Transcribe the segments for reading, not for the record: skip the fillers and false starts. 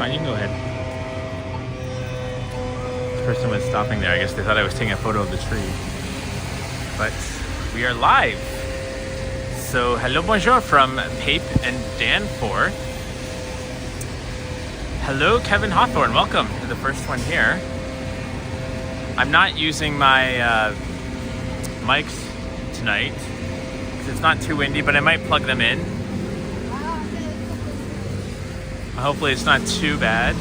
fine. You can go ahead. This person was stopping there. I guess they thought I was taking a photo of the tree. But we are live. So, hello, bonjour from Pape and Danforth. Hello, Kevin Hawthorne. Welcome to the first one here. I'm not using my mics tonight because it's not too windy, but I might plug them in. Hopefully it's not too bad.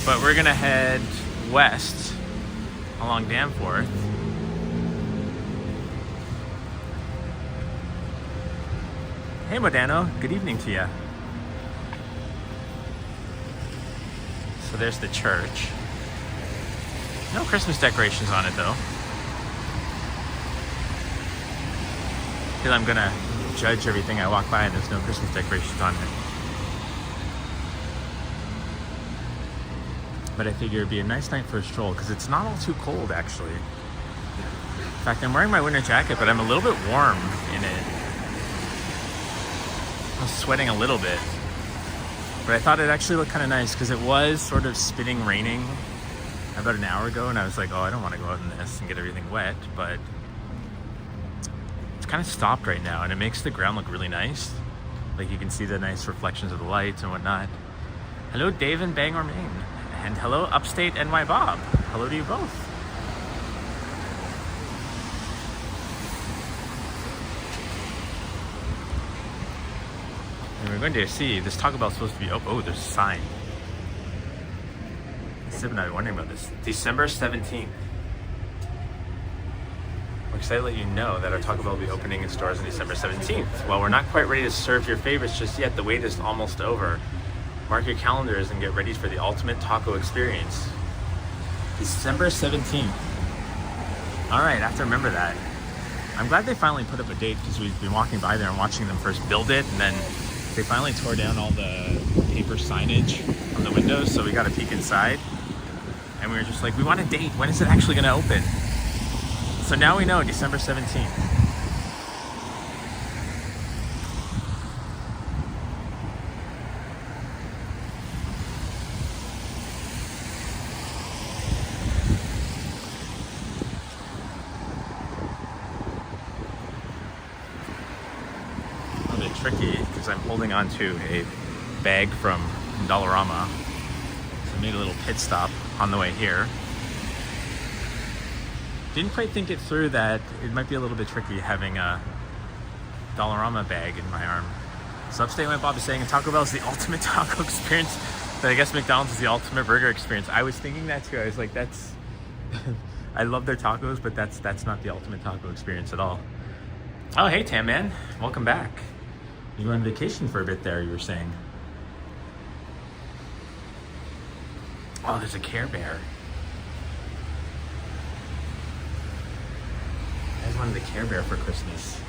But we're gonna head west along Danforth. Hey Modano, good evening to you. So there's the church. No Christmas decorations on it though. Because I'm gonna judge everything I walk by and there's no Christmas decorations on it. But I figure it'd be a nice night for a stroll because it's not all too cold actually. In fact, I'm wearing my winter jacket, but I'm a little bit warm in it. I'm sweating a little bit. But I thought it actually looked kind of nice because it was sort of spitting raining about an hour ago, and I was like, oh, I don't want to go out in this and get everything wet, but it's kind of stopped right now, and it makes the ground look really nice. Like you can see the nice reflections of the lights and whatnot. Hello, Dave in Bangor, Maine. And hello, Upstate NY Bob. Hello to you both. And we're going to see, this Taco Bell's supposed to be open. Oh, there's a sign. I've been wondering about this. December 17th. We're excited to let you know that our Taco Bell will be opening in stores on December 17th. While we're not quite ready to serve your favorites just yet, the wait is almost over. Mark your calendars and get ready for the ultimate taco experience. December 17th. All right, I have to remember that. I'm glad they finally put up a date because we've been walking by there and watching them first build it, and then they finally tore down all the paper signage on the windows, so we got a peek inside. And we were just like, we want a date. When is it actually going to open? So now we know, December 17th. A bit tricky because I'm holding on to a bag from Dollarama. So I made a little pit stop on the way here. Didn't quite think it through that it might be a little bit tricky having a Dollarama bag in my arm. So Upstate NY Bob is saying Taco Bell is the ultimate taco experience, but I guess McDonald's is the ultimate burger experience. I was thinking that too. I was like, that's I love their tacos, but that's not the ultimate taco experience at all. Oh, hey Tam man, welcome back. You were on vacation for a bit there, you were saying. Oh, there's a Care Bear. I just wanted a Care Bear for Christmas.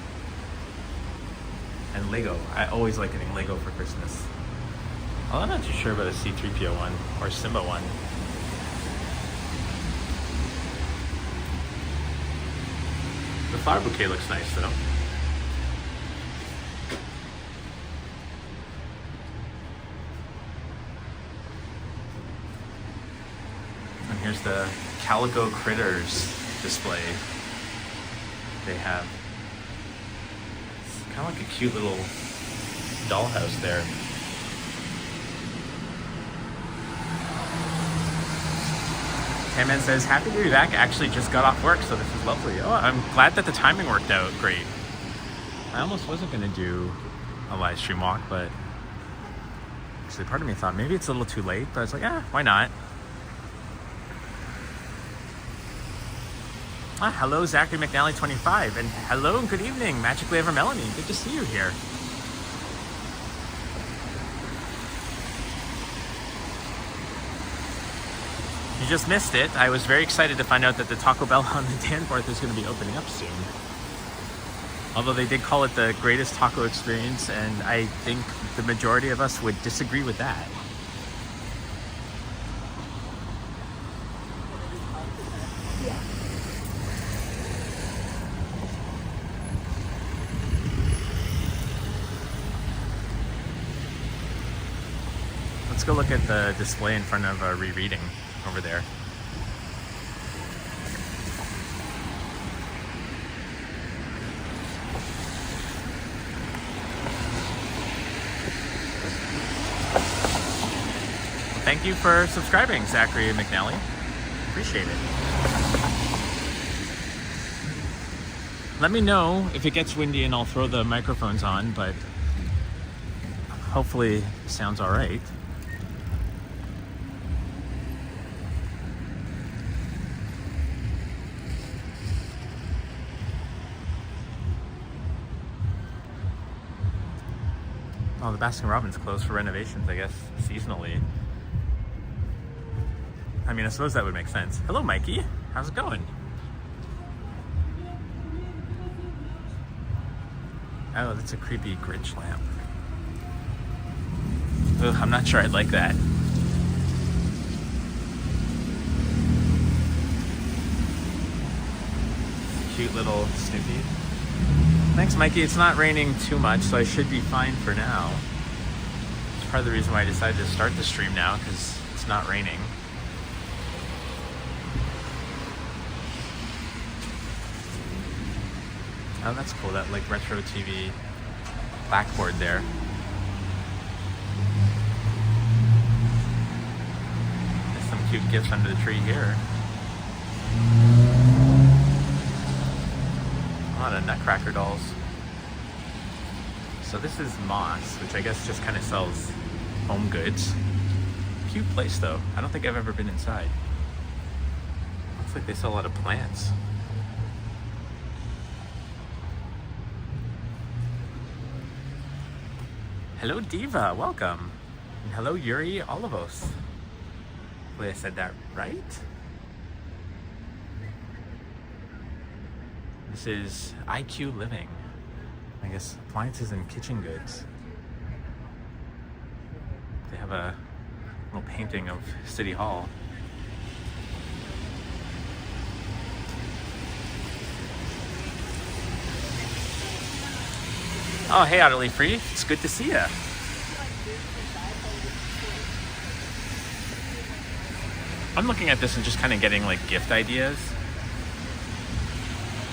And Lego. I always like getting Lego for Christmas. Well, I'm not too sure about a C-3PO one or Simba one. The flower bouquet looks nice though. And here's the Calico Critters display they have. It's kind of like a cute little dollhouse there. Tamman says, happy to be back. Actually just got off work, so this is lovely. Oh, I'm glad that the timing worked out great. I almost wasn't going to do a live stream walk, but actually part of me thought maybe it's a little too late, but I was like, why not? Hello, Zachary McNally 25, and hello and good evening, Magically Ever Melanie. Good to see you here. You just missed it. I was very excited to find out that the Taco Bell on the Danforth is going to be opening up soon. Although they did call it the greatest taco experience, and I think the majority of us would disagree with that. go look at the display in front of Rereading over there. Thank you for subscribing, Zachary McNally. Appreciate it. Let me know if it gets windy and I'll throw the microphones on, but hopefully it sounds all right. Oh, the Baskin Robbins closed for renovations, I guess, seasonally. I mean, I suppose that would make sense. Hello, Mikey. How's it going? Oh, that's a creepy Grinch lamp. Ugh, I'm not sure I'd like that. Cute little Snoopy. Thanks, Mikey. It's not raining too much, so I should be fine for now. It's part of the reason why I decided to start the stream now, because it's not raining. Oh, that's cool, that like retro TV blackboard there. There's some cute gifts under the tree here. A lot of Nutcracker dolls. So this is Moss, which I guess just kind of sells home goods. Cute place though. I don't think I've ever been inside. Looks like they sell a lot of plants. Hello, Diva. Welcome. And hello, Yuri Olivos. Hopefully I said that right. This is IQ Living. I guess appliances and kitchen goods. They have a little painting of City Hall. Oh, hey, Utterly Free. It's good to see you. I'm looking at this and just kind of getting like gift ideas.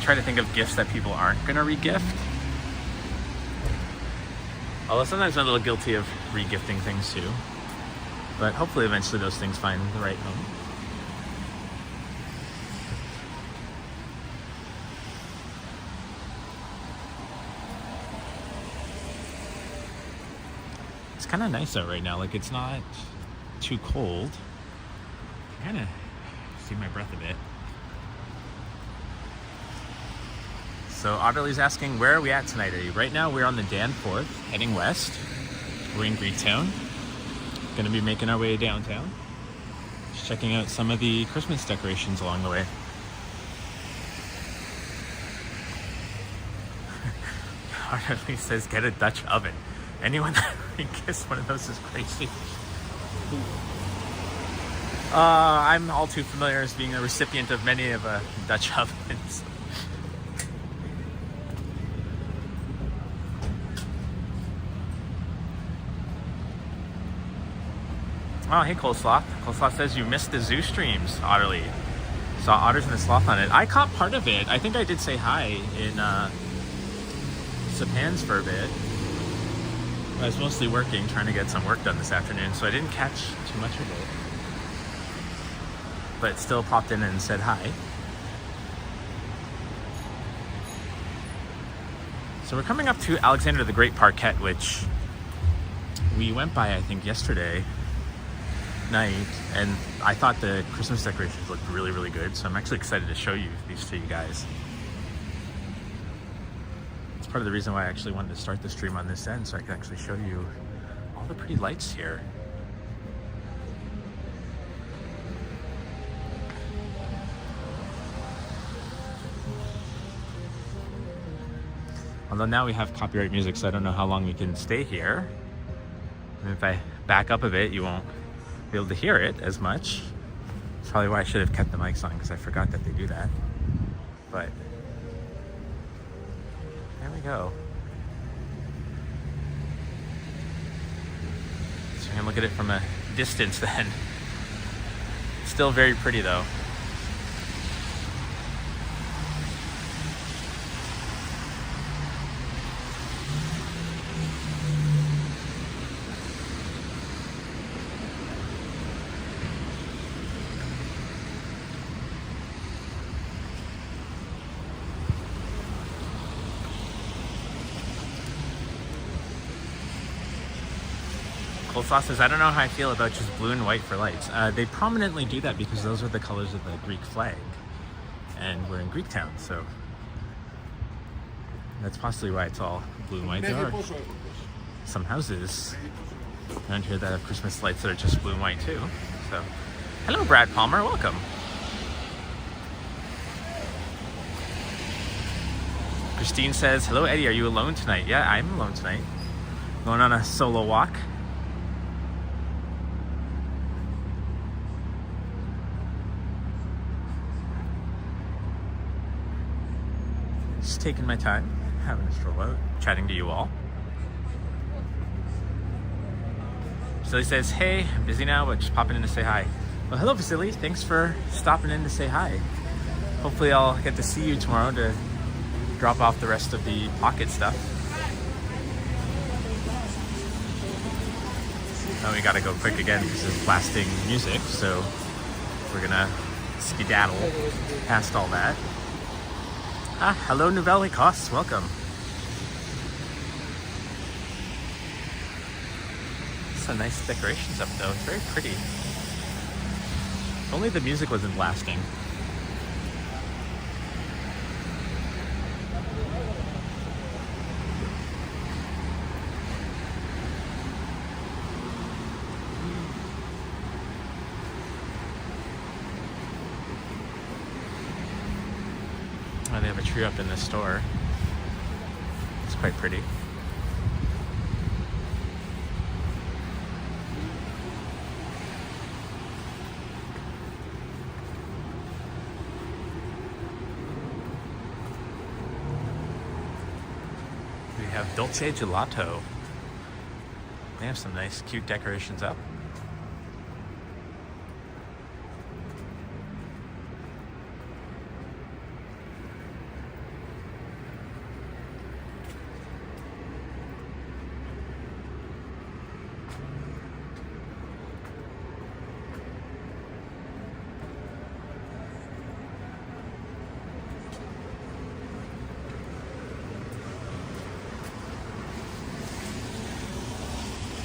Try to think of gifts that people aren't going to re-gift. Although sometimes I'm a little guilty of re-gifting things too. But hopefully eventually those things find the right home. It's kind of nice out right now. Like, it's not too cold. I kind of see my breath a bit. So Otterly's asking, where are we at tonight? Right now we're on the Danforth, heading west. We're in Greektown. Gonna be making our way downtown. Just checking out some of the Christmas decorations along the way. Otterly says, get a Dutch oven. Anyone that gets one of those is crazy. I'm all too familiar as being a recipient of many of Dutch ovens. Oh, hey, Coleslaw. Coleslaw says you missed the zoo streams, Otterly. Saw Otters and the Sloth on it. I caught part of it. I think I did say hi in Sapans for a bit. I was mostly working, trying to get some work done this afternoon, so I didn't catch too much of it. But still popped in and said hi. So we're coming up to Alexander the Great Parquet, which we went by, I think, yesterday night, and I thought the Christmas decorations looked really, really good, so I'm actually excited to show you these to you guys. It's part of the reason why I actually wanted to start the stream on this end, so I can actually show you all the pretty lights here. Although now we have copyright music, so I don't know how long we can stay here. And if I back up a bit, you won't be able to hear it as much. That's probably why I should have kept the mics on, because I forgot that they do that. But there we go. So I'm gonna look at it from a distance then. Still very pretty though. Coleslaw says, I don't know how I feel about just blue and white for lights. They prominently do that because those are the colors of the Greek flag. And we're in Greek town, so that's possibly why it's all blue and white. There are some houses around here that have Christmas lights that are just blue and white too. So, hello Brad Palmer, welcome. Christine says, hello Eddie, are you alone tonight? Yeah, I'm alone tonight. Going on a solo walk. Just taking my time, having a stroll out, chatting to you all. Vasily says, hey, I'm busy now, but just popping in to say hi. Well, hello Vasily, thanks for stopping in to say hi. Hopefully I'll get to see you tomorrow to drop off the rest of the pocket stuff. Now we gotta go quick again because it's blasting music, so we're gonna skedaddle past all that. Ah, hello Nouvelle Écosse, welcome. Some nice decorations up though, it's very pretty. If only the music wasn't blasting. Oh, they have a tree up in the store. It's quite pretty. We have Dolce Gelato. They have some nice, cute decorations up.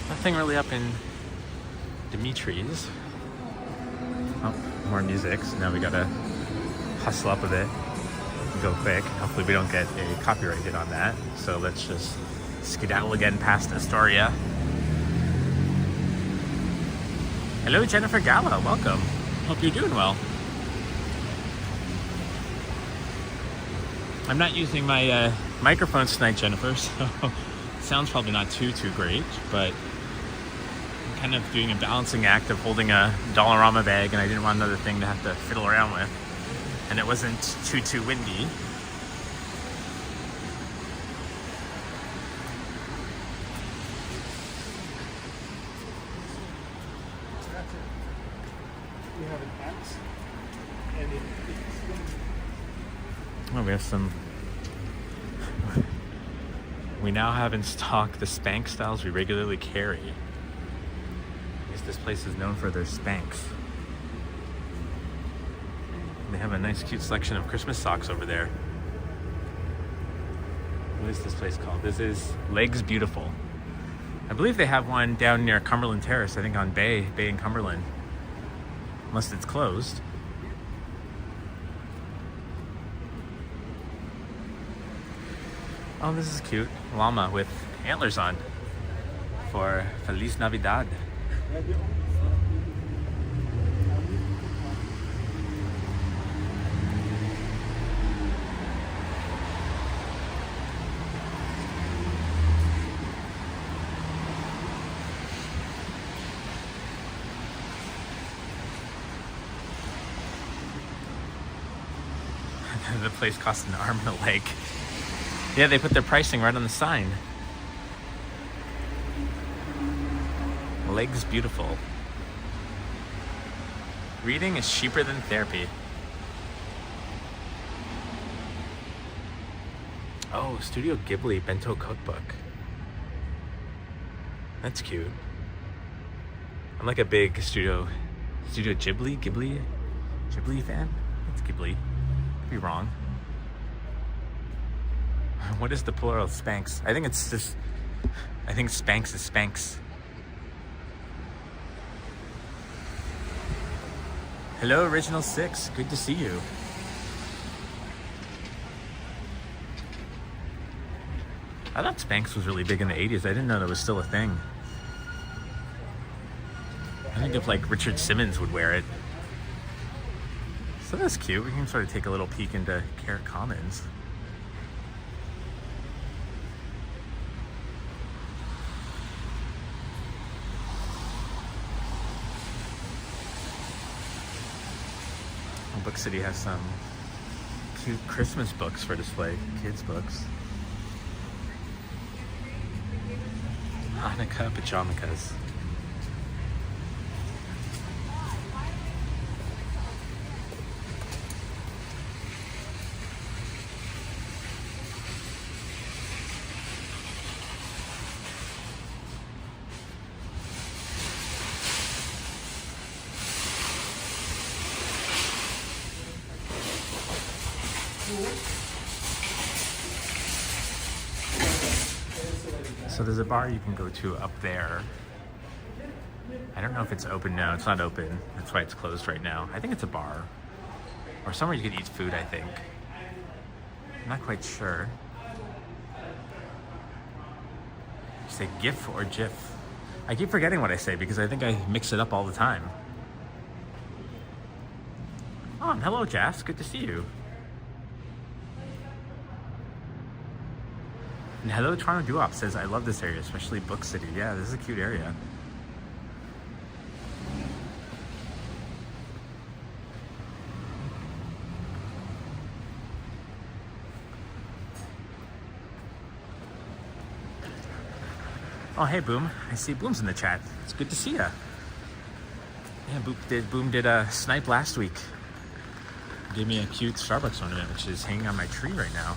Nothing really up in Dimitri's. Oh, more music. So now we gotta hustle up a bit and go quick. Hopefully we don't get a copyright hit on that. So let's just skedaddle again past Astoria. Hello Jennifer Gala, welcome. Hope you're doing well. I'm not using my microphones tonight, Jennifer, so sounds probably not too great, but I'm kind of doing a balancing act of holding a Dollarama bag, and I didn't want another thing to have to fiddle around with, and it wasn't too windy. We have an X, and Oh, we have some. We now have in stock the Spanx styles we regularly carry. I guess this place is known for their Spanx. They have a nice cute selection of Christmas socks over there. What is this place called? This is Legs Beautiful. I believe they have one down near Cumberland Terrace, I think on Bay and Cumberland. Unless it's closed. Oh, this is cute. Llama with antlers on for Feliz Navidad. The place costs an arm and a leg. Yeah, they put their pricing right on the sign. Legs Beautiful. Reading is cheaper than therapy. Oh, Studio Ghibli bento cookbook. That's cute. I'm like a big Studio Ghibli fan. It's Ghibli. Could be wrong. What is the plural of Spanx? I think Spanx is Spanx. Hello, Original 6. Good to see you. I thought Spanx was really big in the 80s. I didn't know that was still a thing. I think if like Richard Simmons would wear it. So that's cute. We can sort of take a little peek into Carrot Commons. Book City has some cute Christmas books for display, kids' books. Hanukkah pajamakas. So there's a bar you can go to up there. I don't know if it's open now. It's not open. That's why it's closed right now. I think it's a bar. Or somewhere you could eat food, I think. I'm not quite sure. You say GIF or GIF? I keep forgetting what I say because I think I mix it up all the time. Oh, and hello, Jas. Good to see you. And hello, Toronto Duop says, I love this area, especially Book City. Yeah, this is a cute area. Oh, hey, Boom. I see Boom's in the chat. It's good to see ya. Yeah, Boom did a snipe last week. Gave me a cute Starbucks ornament, which is hanging on my tree right now.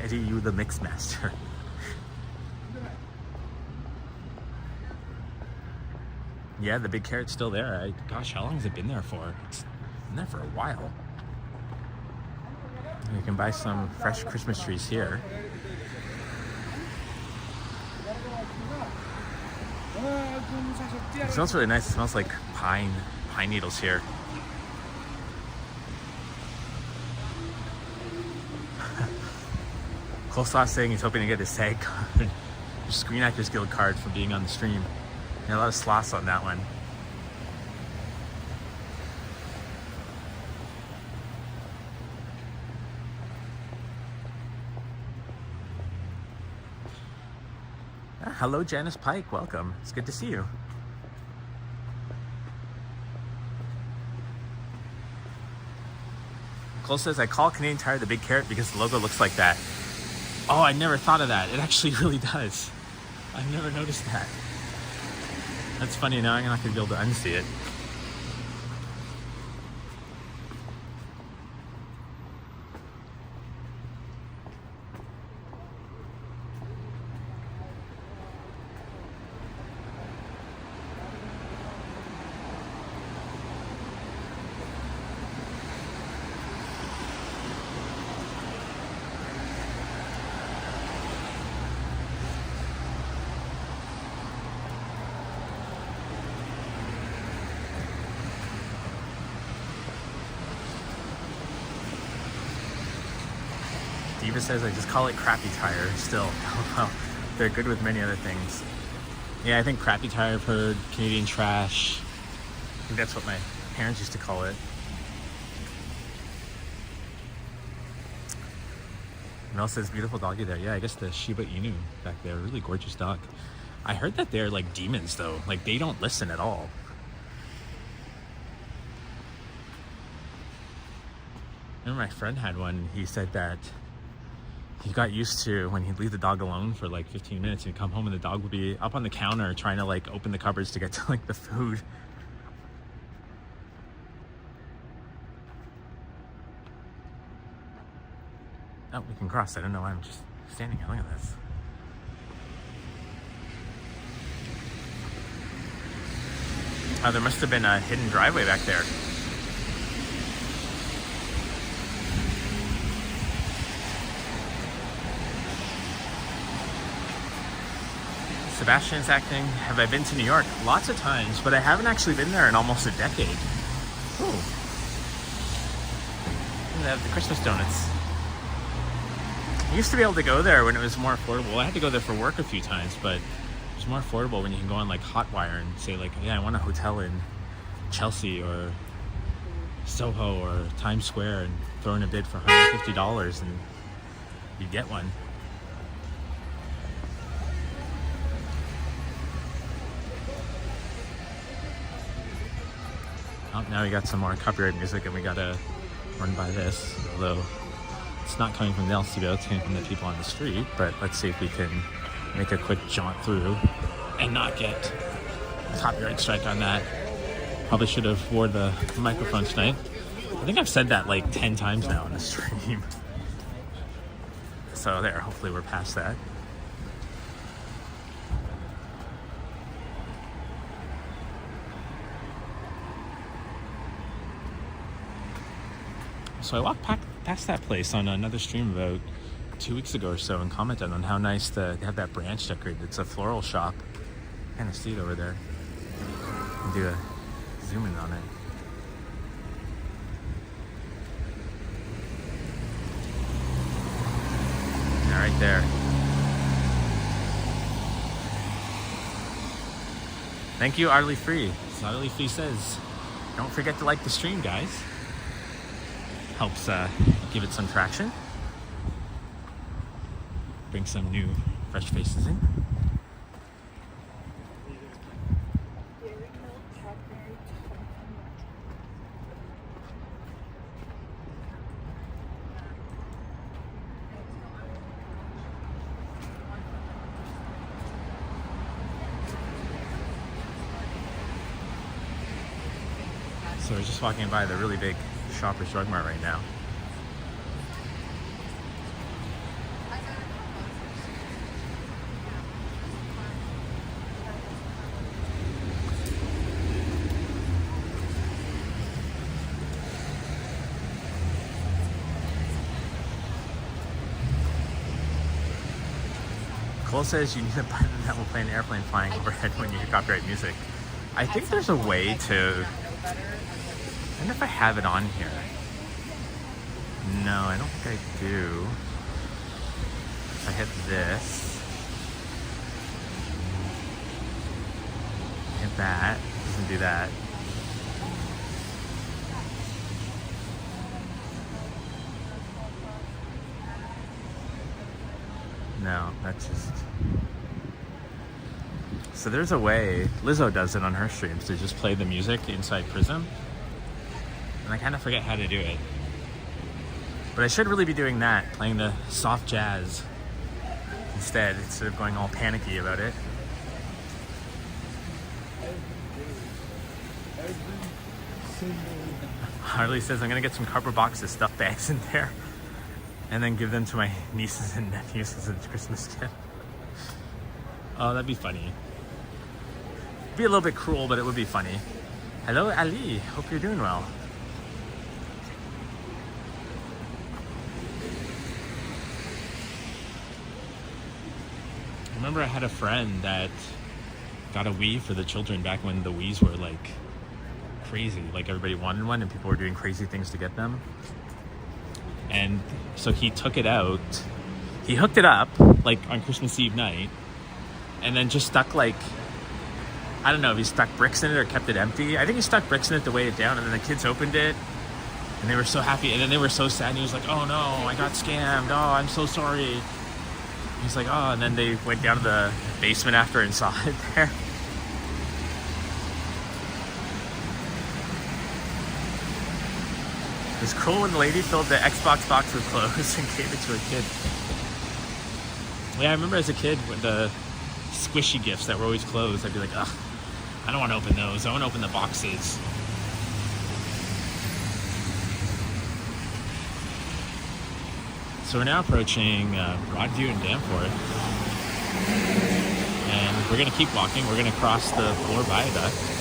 Eddie, you the mix master. Yeah, the big carrot's still there. Gosh, how long has it been there for? It's been there for a while. You can buy some fresh Christmas trees here. It smells really nice. It smells like pine needles here. Coleslaw saying he's hoping to get his SAG card, Screen Actors Guild card for being on the stream. And a lot of sloths on that one. Hello, Janice Pike. Welcome. It's good to see you. Cole says, I call Canadian Tire the big carrot because the logo looks like that. Oh, I never thought of that. It actually really does. I've never noticed that. That's funny. Now I'm not going to be able to unsee it. Diva says, I just call it Crappy Tire still. Well, they're good with many other things. Yeah, I think Crappy Tire, I've heard, Canadian Trash. I think that's what my parents used to call it. Mel says, beautiful doggy there. Yeah, I guess the Shiba Inu back there. Really gorgeous dog. I heard that they're like demons though. Like they don't listen at all. I remember my friend had one. He said that he got used to when he'd leave the dog alone for like 15 minutes and he'd come home and the dog would be up on the counter trying to like open the cupboards to get to like the food. Oh, we can cross. I don't know why I'm just standing here. Look at this. Oh, there must have been a hidden driveway back there. Sebastian's acting. Have I been to New York? Lots of times, but I haven't actually been there in almost a decade. Ooh. And they have the Christmas donuts. I used to be able to go there when it was more affordable. I had to go there for work a few times, but it's more affordable when you can go on like Hotwire and say like, yeah, I want a hotel in Chelsea or Soho or Times Square and throw in a bid for $150 and you get one. Oh, now we got some more copyright music and we gotta run by this, although it's not coming from the LCBO, it's coming from the people on the street, but let's see if we can make a quick jaunt through and not get a copyright strike on that. Probably should have wore the microphone tonight. I think I've said that like 10 times now on the stream. So there, hopefully we're past that. So I walked past that place on another stream about 2 weeks ago or so and commented on how nice they have that branch decorated. It's a floral shop. Kind of see it over there. Can do a zoom in on it. Yeah, right there. Thank you, Arlie Free. So Arlie Free says, don't forget to like the stream, guys. Helps give it some traction. Bring some new, fresh faces in. So we're just walking by the really big Shoppers Drug Mart right now. Cole says you need a button that will play an airplane flying overhead when you hear copyright music. I think there's a way to... I wonder if I have it on here. No, I don't think I do. If I hit this, hit that, doesn't do that. No, that's just... So there's a way, Lizzo does it on her streams, to just play the music inside Prism. And I kind of forget how to do it. But I should really be doing that, playing the soft jazz instead of going all panicky about it. Harley says I'm gonna get some cardboard boxes, stuff bags in there, and then give them to my nieces and nephews as a Christmas gift. Oh, that'd be funny. Be a little bit cruel, but it would be funny. Hello, Ali. Hope you're doing well. I remember I had a friend that got a Wii for the children back when the Wiis were like crazy. Like everybody wanted one and people were doing crazy things to get them. And so he took it out. He hooked it up like on Christmas Eve night and then just stuck like, I don't know if he stuck bricks in it or kept it empty. I think he stuck bricks in it to weigh it down, and then the kids opened it and they were so happy, and then they were so sad, and he was like, oh no, I got scammed, oh, I'm so sorry. He's like, oh, and then they went down to the basement after and saw it there. It was cool when the lady filled the Xbox box with clothes and gave it to a kid. Yeah, I remember as a kid with the squishy gifts that were always closed, I'd be like, ugh, I don't want to open those. I want to open the boxes. So we're now approaching Broadview and Danforth. And we're going to keep walking. We're going to cross the Bloor Viaduct.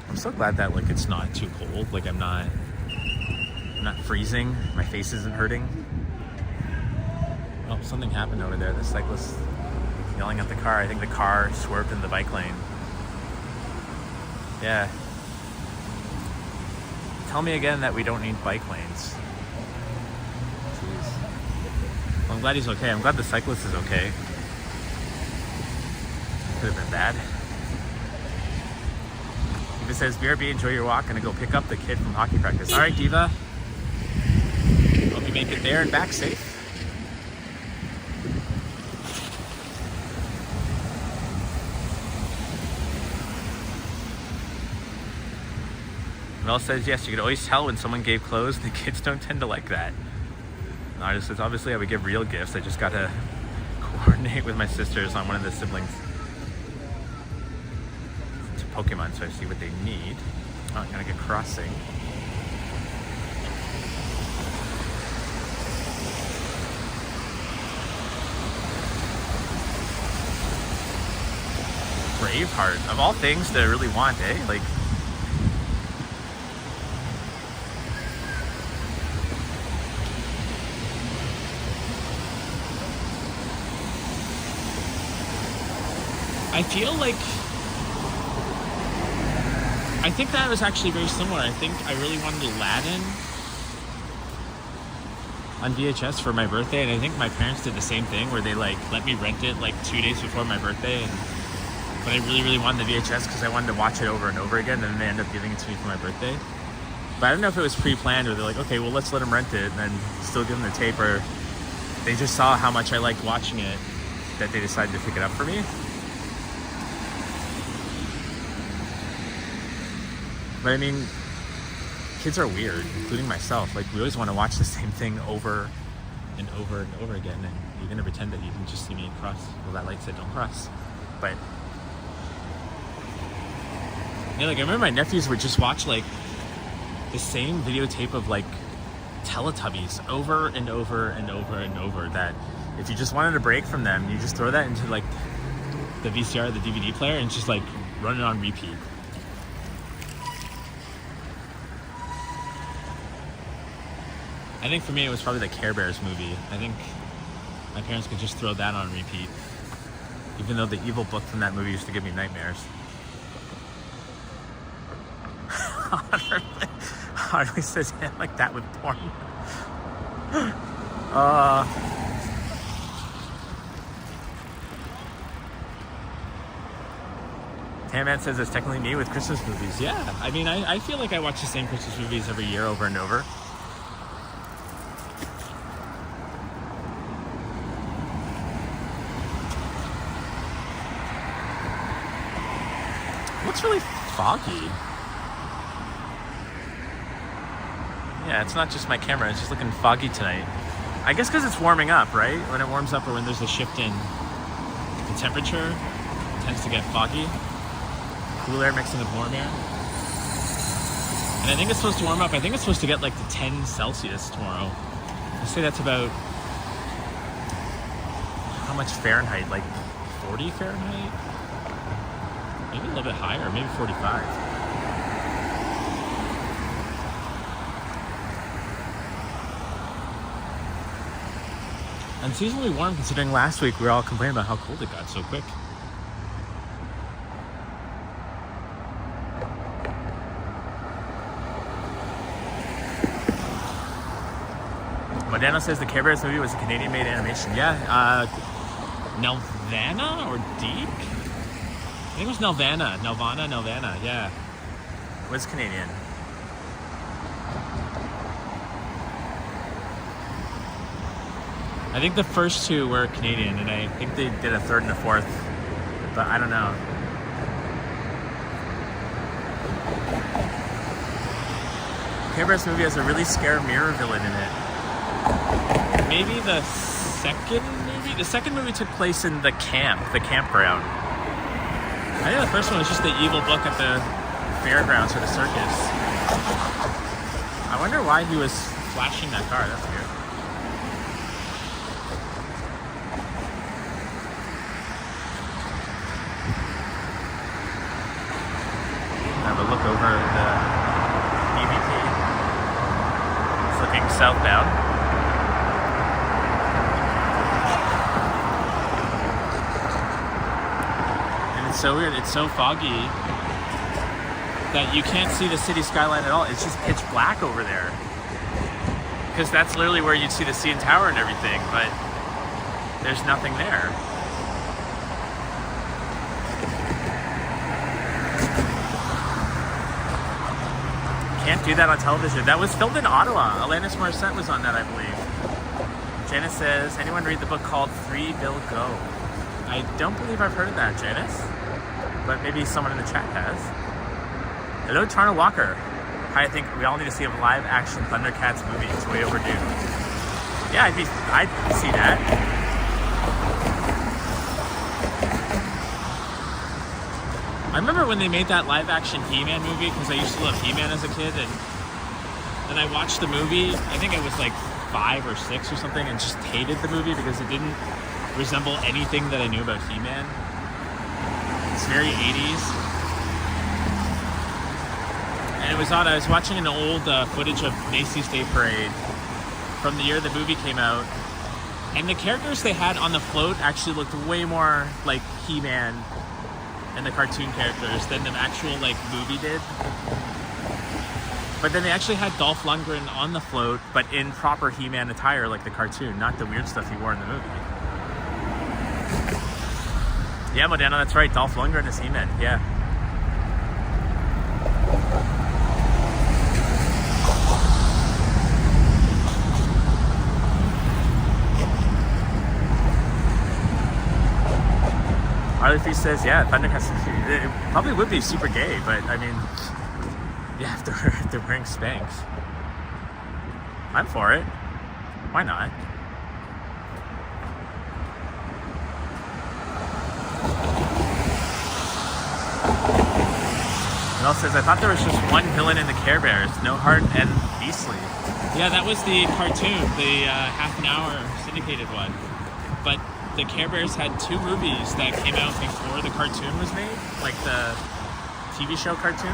I'm so glad that like it's not too cold. Like I'm not freezing. My face isn't hurting. Oh, something happened over there. The cyclist yelling at the car. I think the car swerved in the bike lane. Yeah. Tell me again that we don't need bike lanes. Jeez. Well, I'm glad he's okay. I'm glad the cyclist is okay. Could have been bad. Diva says, BRB, enjoy your walk. Gonna go pick up the kid from hockey practice. All right, Diva. Hope you make it there and back safe. Mel says, yes, you could always tell when someone gave clothes. The kids don't tend to like that. Nada says, obviously I would give real gifts. I just gotta coordinate with my sisters on one of the siblings to Pokemon, so I see what they need. Oh, I gotta get crossing. Braveheart, of all things to really want, eh? Like, I feel like, I think that was actually very similar. I think I really wanted Aladdin on VHS for my birthday, and I think my parents did the same thing where they like let me rent it like 2 days before my birthday, but I really wanted the VHS because I wanted to watch it over and over again, and then they ended up giving it to me for my birthday. But I don't know if it was pre-planned or they're like, okay, well, let's let them rent it and then still give them the tape, or they just saw how much I liked watching it that they decided to pick it up for me. But I mean, kids are weird, including myself. Like, we always want to watch the same thing over and over and over again, and you're going to pretend that you didn't just see me cross. Well, that light said don't cross. But, yeah, like, I remember my nephews would just watch, like, the same videotape of, like, Teletubbies over and over and over and over, that if you just wanted a break from them, you just throw that into, like, the VCR, the DVD player, and just, like, run it on repeat. I think for me it was probably the Care Bears movie. I think my parents could just throw that on repeat, even though the evil book from that movie used to give me nightmares. Hardly says him like that with porn. Tan-Man says it's technically me with Christmas movies. Yeah, I mean, I feel like I watch the same Christmas movies every year over and over. Looks really foggy. Yeah, it's not just my camera, it's just looking foggy tonight. I guess because it's warming up, right? When it warms up or when there's a shift in the temperature, it tends to get foggy. Cool air mixing with warm air. And I think it's supposed to warm up. I think it's supposed to get like to 10 Celsius tomorrow. I say that's about, how much Fahrenheit? Like 40 Fahrenheit? Maybe a little bit higher, maybe 45. Unseasonably warm considering last week we were all complaining about how cold it got so quick. Modano says the Care Bears movie was a Canadian-made animation. Yeah, Nelvana or Deep? I think it was Nelvana, yeah. It was Canadian. I think the first two were Canadian, and I think they did a third and a fourth, but I don't know. Care Bears movie has a really scary mirror villain in it. Maybe the second movie? The second movie took place in the campground. I think the first one was just the evil book at the fairgrounds or the circus. I wonder why he was flashing that car. That's weird. Have a look over the EVP. It's looking southbound. And it's so weird. It's so foggy that you can't see the city skyline at all. It's just pitch black over there. Because that's literally where you'd see the CN Tower and everything, but there's nothing there. Can't do that on television. That was filmed in Ottawa. Alanis Morissette was on that, I believe. Janice says, anyone read the book called Three Bill Go? I don't believe I've heard of that, Janice. But maybe someone in the chat has. Hello, Tarna Walker. Hi, I think we all need to see a live-action Thundercats movie. It's way overdue. Yeah, I'd see that. I remember when they made that live-action He-Man movie, because I used to love He-Man as a kid, and then I watched the movie. I think I was like 5 or 6 or something, and just hated the movie because it didn't resemble anything that I knew about He-Man. It's very 80s. And it was odd. I was watching an old footage of Macy's Day Parade from the year the movie came out, and the characters they had on the float actually looked way more like He-Man and the cartoon characters than the actual like movie did. But then they actually had Dolph Lundgren on the float, but in proper He-Man attire like the cartoon, not the weird stuff he wore in the movie. Yeah, Modena, that's right. Dolph Lundgren is He-Man. Yeah. Arlie says, yeah, Thundercats, it probably would be super gay, but I mean, yeah, if they're wearing Spanx. I'm for it. Why not? Mel says, I thought there was just one villain in the Care Bears, No Heart and Beastly. Yeah, that was the cartoon, the half an hour syndicated one. But the Care Bears had 2 movies that came out before the cartoon was made, like the TV show cartoon.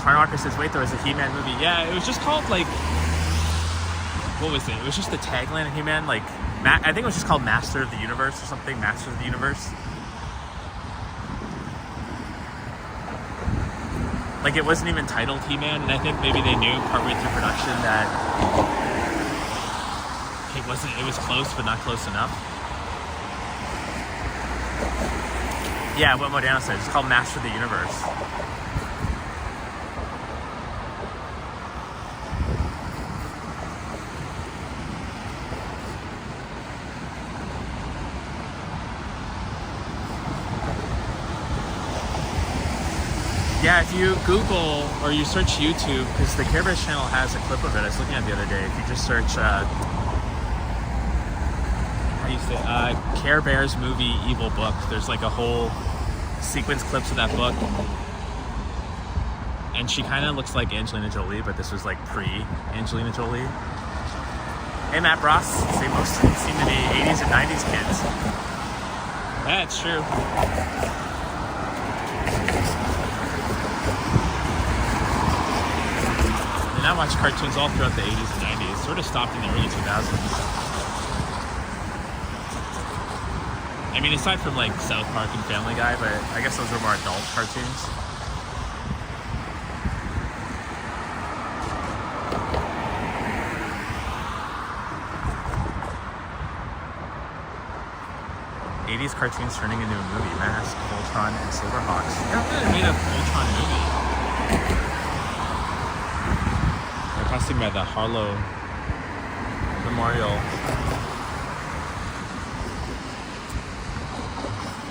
Tarnwalker says, wait, there was a He-Man movie. Yeah, it was just called, like, what was it? It was just the tagline of He-Man, like, I think it was just called Master of the Universe or something, Master of the Universe. Like, it wasn't even titled He-Man, and I think maybe they knew partway through production that it was close, but not close enough. Yeah, what Modano said, it's called Master of the Universe. Yeah, if you Google or you search YouTube, because the Care Bears channel has a clip of it. I was looking at it the other day. If you just search, Care Bears movie Evil Book, there's like a whole sequence clips of that book. And she kind of looks like Angelina Jolie, but this was like pre-Angelina Jolie. Hey, Matt Ross. Say most of them seem to be 80s and 90s kids. Yeah, it's true. And I watched cartoons all throughout the 80s and 90s. Sort of stopped in the early 2000s. I mean, aside from like South Park and Family Guy, but I guess those were more adult cartoons. '80s cartoons turning into a movie. Mask, Voltron, and Silverhawks. They never really made a Voltron movie. passing by the Harlow Memorial.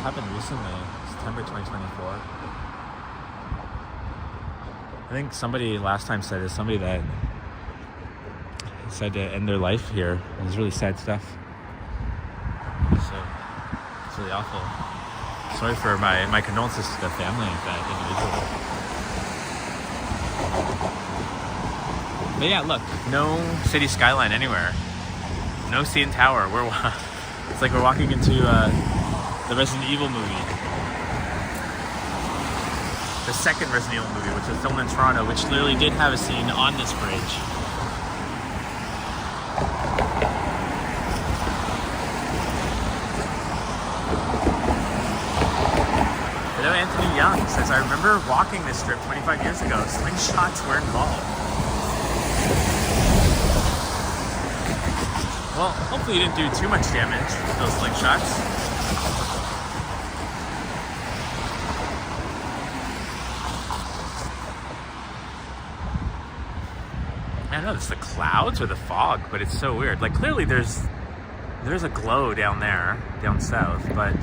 Happened recently, September 2024. I think somebody last time said it's somebody that said to end their life here. It was really sad stuff. So it's really awful. Sorry for my condolences to the family of that individual. But yeah, look, no city skyline anywhere. No CN Tower. It's like we're walking into the Resident Evil movie. The second Resident Evil movie, which was filmed in Toronto, which literally did have a scene on this bridge. Hello, Anthony Young says, I remember walking this strip 25 years ago. Slingshots were involved. Well, hopefully you didn't do too much damage with those slingshots. I don't know if it's the clouds or the fog, but it's so weird. Like, clearly there's a glow down there, down south, but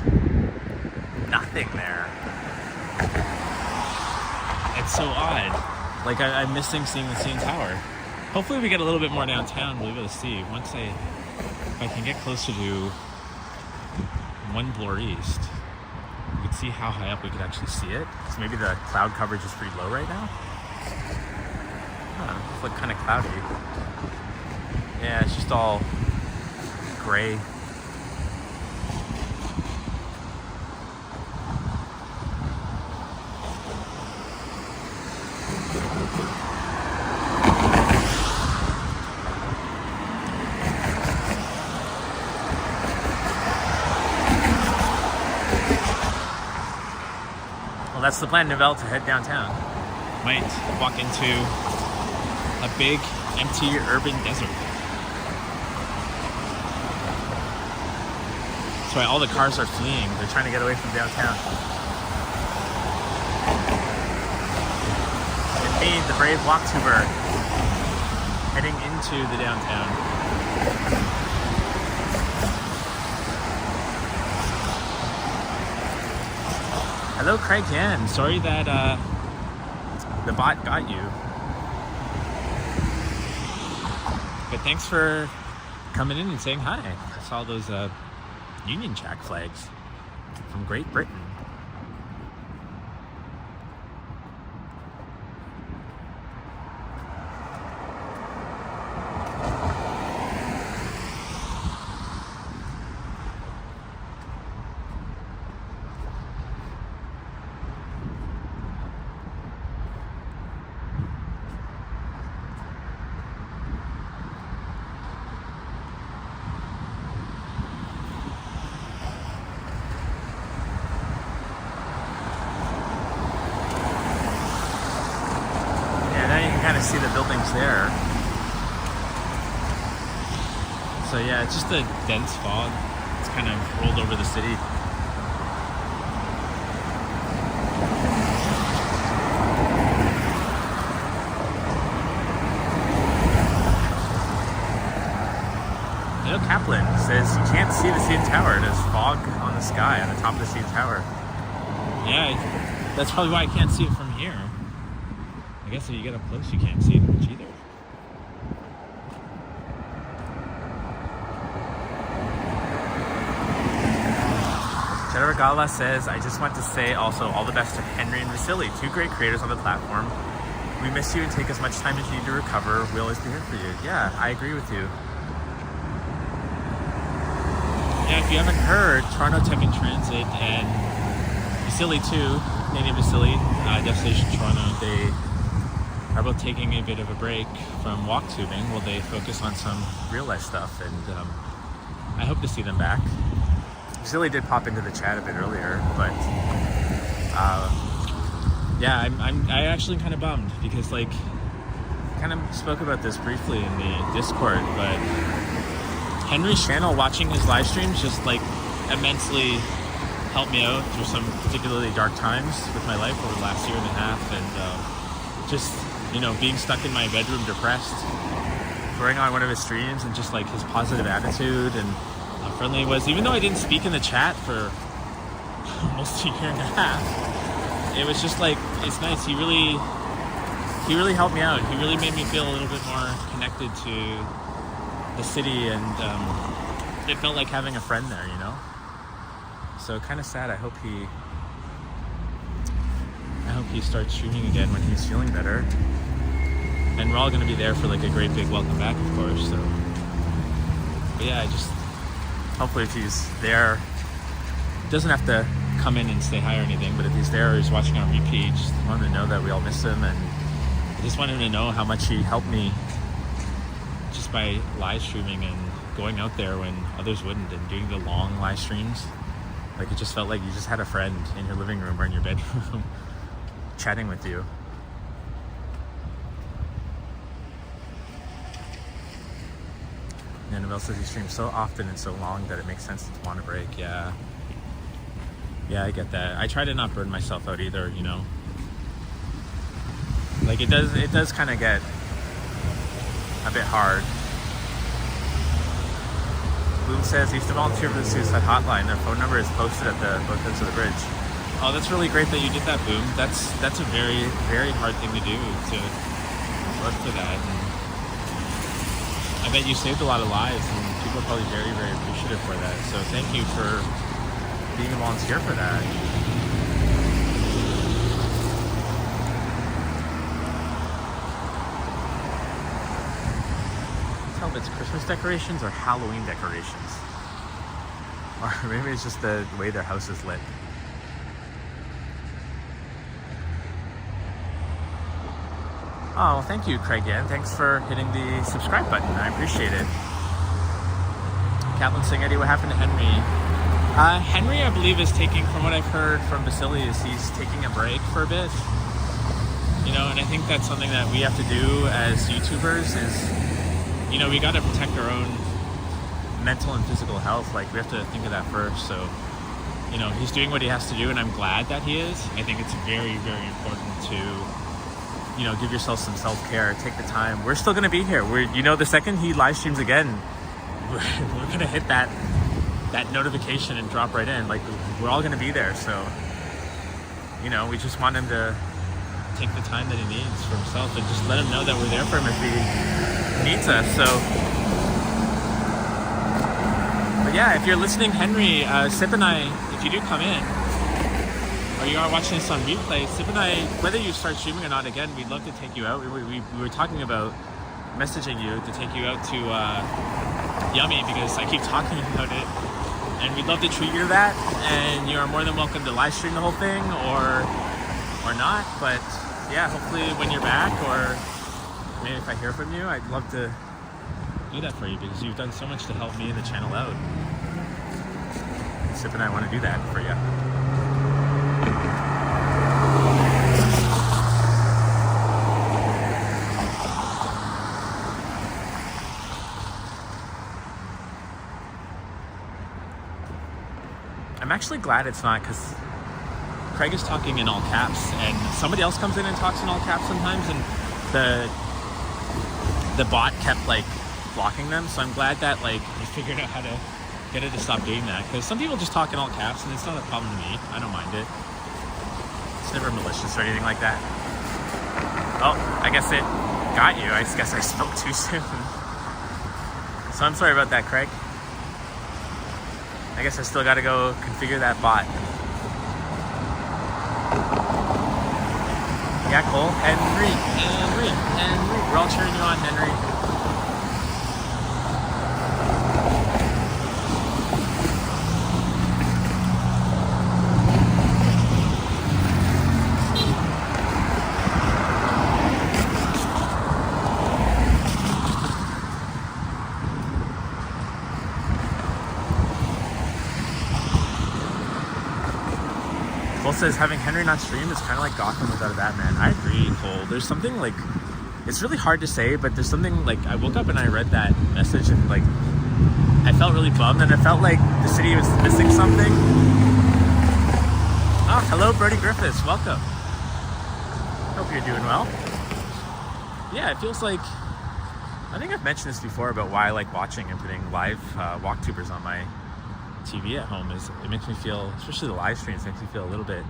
nothing there. It's so odd. Like, I'm missing seeing the CN Tower. Hopefully we get a little bit more downtown, we'll be able to see. Once if I can get closer to one bloor east, you can see how high up we could actually see it. So maybe the cloud coverage is pretty low right now. It's like kind of cloudy. Yeah, it's just all gray. Well, that's the plan, Novell, to head downtown. Might walk into a big, empty urban desert. That's why all the cars are fleeing. They're trying to get away from downtown. And me, the brave walktuber, heading into the downtown. Hello, Craig Yan. Sorry that the bot got you. But thanks for coming in and saying hi. I saw those Union Jack flags from Great Britain. See the buildings there. So yeah, it's just a dense fog. It's kind of rolled over the city. You know, Kaplan says you can't see the CN Tower. There's fog on the sky on the top of the CN Tower. Yeah, that's probably why I can't see it from here. I guess if you get up close, you can't see it much either. Jennifer Gala says, I just want to say also all the best to Henry and Vasily, two great creators on the platform. We miss you and take as much time as you need to recover. We'll always be here for you. Yeah, I agree with you. Yeah, if you haven't heard, Toronto Tech and Transit and Vasily too, Canadian Vasily, Destination Toronto, they are both taking a bit of a break from walk tubing while they focus on some real life stuff, and I hope to see them back. Vasily did pop into the chat a bit earlier, but yeah, I actually kind of bummed because, like, kind of spoke about this briefly in the Discord, but Henry's channel, watching his live streams just like immensely helped me out through some particularly dark times with my life over the last year and a half, and just you know, being stuck in my bedroom depressed, going on one of his streams and just like his positive attitude and how friendly he was. Even though I didn't speak in the chat for almost a year and a half, it was just like, it's nice. He really helped me out. He really made me feel a little bit more connected to the city, and it felt like having a friend there, you know? So kind of sad. I hope he starts streaming again when he's feeling better. And we're all going to be there for like a great big welcome back, of course. So, but yeah, hopefully if he's there, doesn't have to come in and say hi or anything, but if he's there or he's watching on repeat, just want him to know that we all miss him, and I just want him to know how much he helped me just by live streaming and going out there when others wouldn't, and doing the long live streams. Like, it just felt like you just had a friend in your living room or in your bedroom chatting with you. And Annabelle says he streams so often and so long that it makes sense to want a break. Yeah, I get that. I try to not burn myself out either, you know. Like, it does kind of get a bit hard. Boom says he used to volunteer for the suicide hotline. Their phone number is posted at both ends of the bridge. Oh, that's really great that you did that, Boom. That's a very, very hard thing to do, to work for that. And I bet you saved a lot of lives, and people are probably very, very appreciative for that. So thank you for being a volunteer for that. Tell if it's Christmas decorations or Halloween decorations. Or maybe it's just the way their house is lit. Oh, well, thank you, Craig Yan. Thanks for hitting the subscribe button. I appreciate it. Kathleen saying, Eddie, what happened to Henry? Henry, I believe, is taking, from what I've heard from Vasily, is he's taking a break for a bit. You know, and I think that's something that we have to do as YouTubers is, you know, we got to protect our own mental and physical health. Like, we have to think of that first. So, you know, he's doing what he has to do, and I'm glad that he is. I think it's very, very important to, you know, give yourself some self-care, take the time. We're still going to be here. You know, the second he live streams again, we're going to hit that notification and drop right in. Like, we're all going to be there. So, you know, we just want him to take the time that he needs for himself, and just let him know that we're there for him if he needs us. So, but yeah, if you're listening, Henry, Sip and I, if you do come in, or you are watching this on replay, Sip and I, whether you start streaming or not, again, we'd love to take you out. We were talking about messaging you to take you out to Yummy, because I keep talking about it, and we'd love to treat you to that. And you're more than welcome to live stream the whole thing or not. But yeah, hopefully when you're back, or maybe if I hear from you, I'd love to do that for you, because you've done so much to help me and the channel out. Sip and I want to do that for you. I'm actually glad it's not, because Craig is talking in all caps, and somebody else comes in and talks in all caps sometimes, and the bot kept like blocking them. So I'm glad that like we figured out how to get it to stop doing that, because some people just talk in all caps, and it's not a problem to me. I don't mind it. It's never malicious or anything like that. Oh, I guess it got you. I guess I spoke too soon. So I'm sorry about that, Craig. I guess I still gotta go configure that bot. Yeah, Cole. Henry. We're all cheering you on, Henry. Cole says having Henry not stream is kind of like Gotham without a Batman. I agree, Cole. There's something like, it's really hard to say, but there's something like, I woke up and I read that message and like, I felt really bummed, and I felt like the city was missing something. Oh, hello, Brody Griffiths. Welcome. Hope you're doing well. yeah, it feels like, I think I've mentioned this before about why I like watching and putting live walktubers on my TV at home. Is it makes me feel, especially the live streams, makes me feel a little bit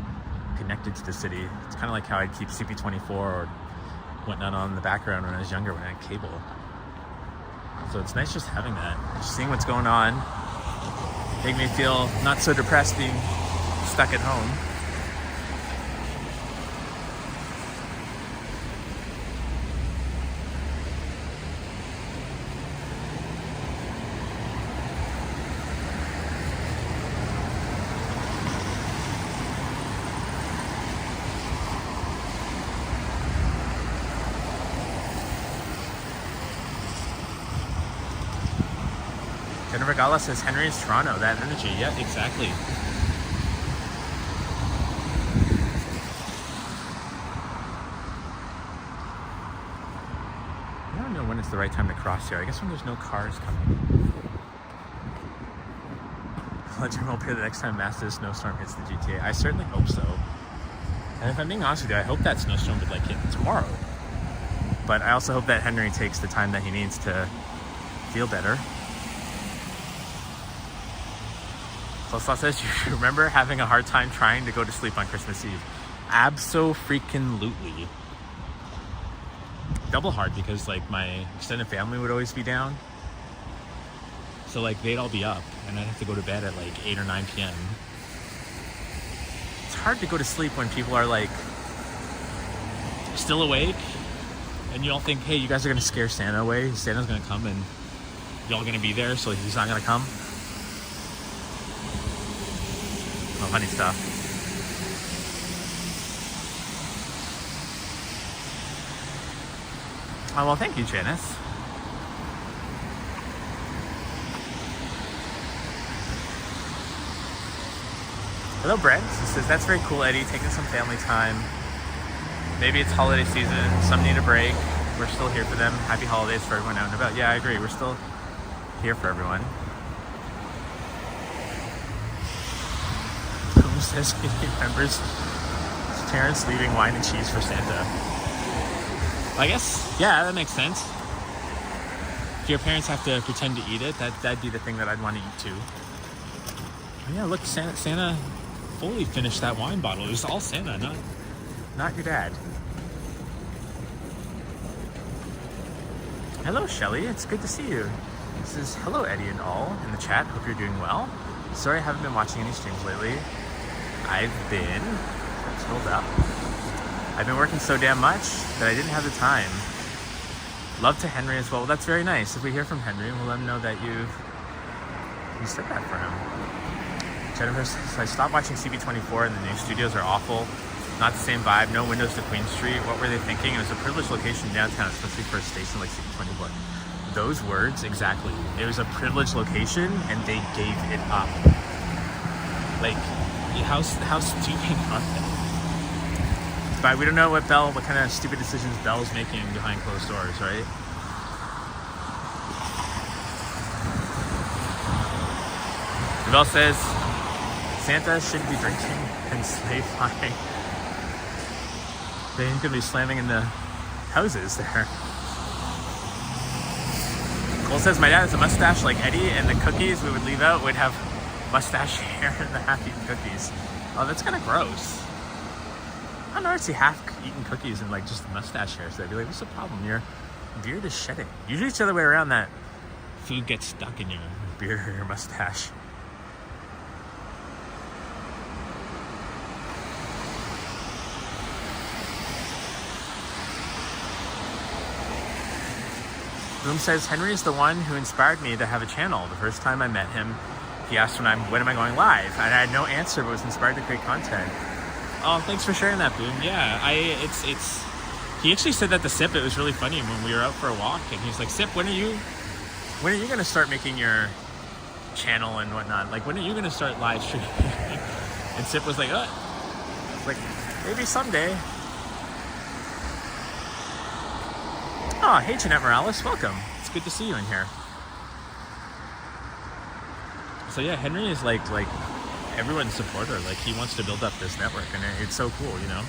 connected to the city. It's kind of like how I'd keep CP24 or whatnot on in the background when I was younger when I had cable. So it's nice just having that, just seeing what's going on, make me feel not so depressed being stuck at home. Jennifer Gala says Henry is Toronto, that energy. Yeah, exactly. I don't know when it's the right time to cross here. I guess when there's no cars coming. Legend will appear the next time massive snowstorm hits the GTA. I certainly hope so. And if I'm being honest with you, I hope that snowstorm would like hit tomorrow. But I also hope that Henry takes the time that he needs to feel better. Plus, says, you remember having a hard time trying to go to sleep on Christmas Eve? Abso-freaking-lutely. Double hard because, like, my extended family would always be down. So, like, they'd all be up, and I'd have to go to bed at, like, 8 or 9 p.m. It's hard to go to sleep when people are, like, still awake, and you all think, hey, you guys are going to scare Santa away. Santa's going to come, and y'all going to be there, so he's not going to come. Oh, honey stuff. Oh, well, thank you, Janice. Hello, Brent. He says, that's very cool, Eddie. Taking some family time. Maybe it's holiday season. Some need a break. We're still here for them. Happy holidays for everyone out and about. Yeah, I agree. We're still here for everyone. Who says he remembers Terrence leaving wine and cheese for Santa? I guess, yeah, that makes sense. If your parents have to pretend to eat it, that'd be the thing that I'd want to eat too. Yeah, look, Santa fully finished that wine bottle. It was all Santa, not your dad. Hello, Shelly. It's good to see you. This is hello, Eddie and all in the chat. Hope you're doing well. Sorry I haven't been watching any streams lately. I've been working so damn much that I didn't have the time. Love to Henry as well. Well, that's very nice. If we hear from Henry, we'll let him know that you said that for him. Jennifer says, I stopped watching CB24 and the new studios are awful. Not the same vibe. No windows to Queen Street. What were they thinking? It was a privileged location downtown, especially for a station like CB24. Those words, exactly. It was a privileged location and they gave it up. Like, how stupid are they? But we don't know what kind of stupid decisions Belle's making behind closed doors, right? Belle says, Santa shouldn't be drinking and slave flying. They ain't gonna be slamming in the houses there. Cole says, my dad has a mustache like Eddie, and the cookies we would leave out would have mustache hair in the half-eaten cookies. Oh, that's kind of gross. I don't know, I'd see half-eaten cookies and like just mustache hair, so I'd be like, what's the problem? Your beard is shedding. Usually it's the other way around, that food gets stuck in your beard or your mustache. Boom says, Henry is the one who inspired me to have a channel. The first time I met him, he asked when am I going live? And I had no answer, but was inspired to create content. Oh, thanks for sharing that, Boom. Yeah, he actually said that to Sip. It was really funny when we were out for a walk, and he's like, Sip, when are you going to start making your channel and whatnot? Like, when are you going to start live streaming? And Sip was like, like, maybe someday. Oh, hey, Jeanette Morales, welcome. It's good to see you in here. So yeah, Henry is like everyone's supporter. Like, he wants to build up this network, and it's so cool, you know?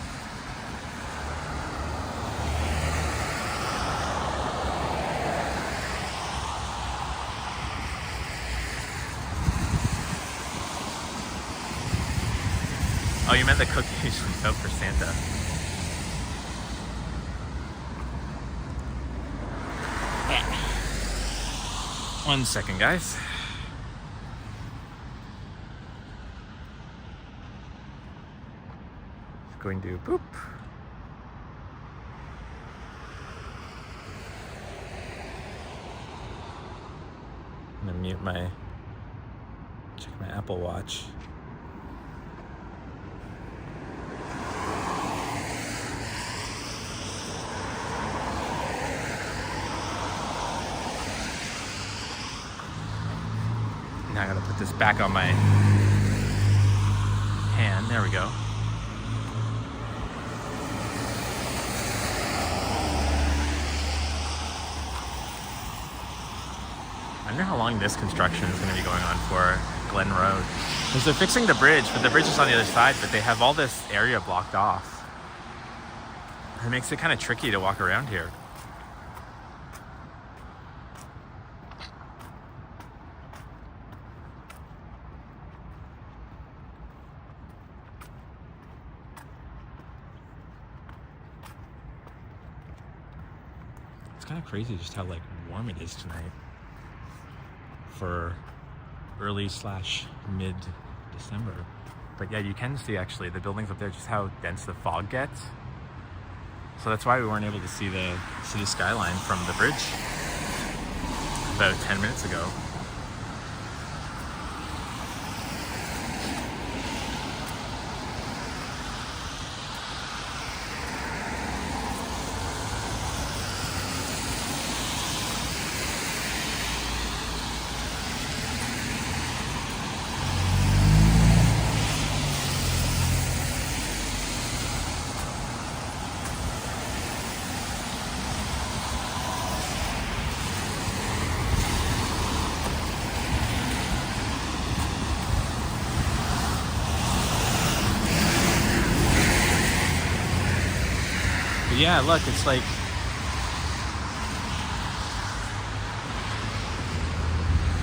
Oh, you meant the cookies out for Santa. One second, guys. Just going to boop. I'm gonna mute check my Apple Watch. Now I gotta put this back on my hand. There we go. I wonder how long this construction is going to be going on for, Glen Road. Because they're fixing the bridge, but the bridge is on the other side, but they have all this area blocked off. It makes it kind of tricky to walk around here. It's kind of crazy just how like warm it is tonight for early/mid December. But yeah, you can see actually the buildings up there, just how dense the fog gets. So that's why we weren't able to see the city skyline from the bridge about 10 minutes ago. Yeah, look, it's like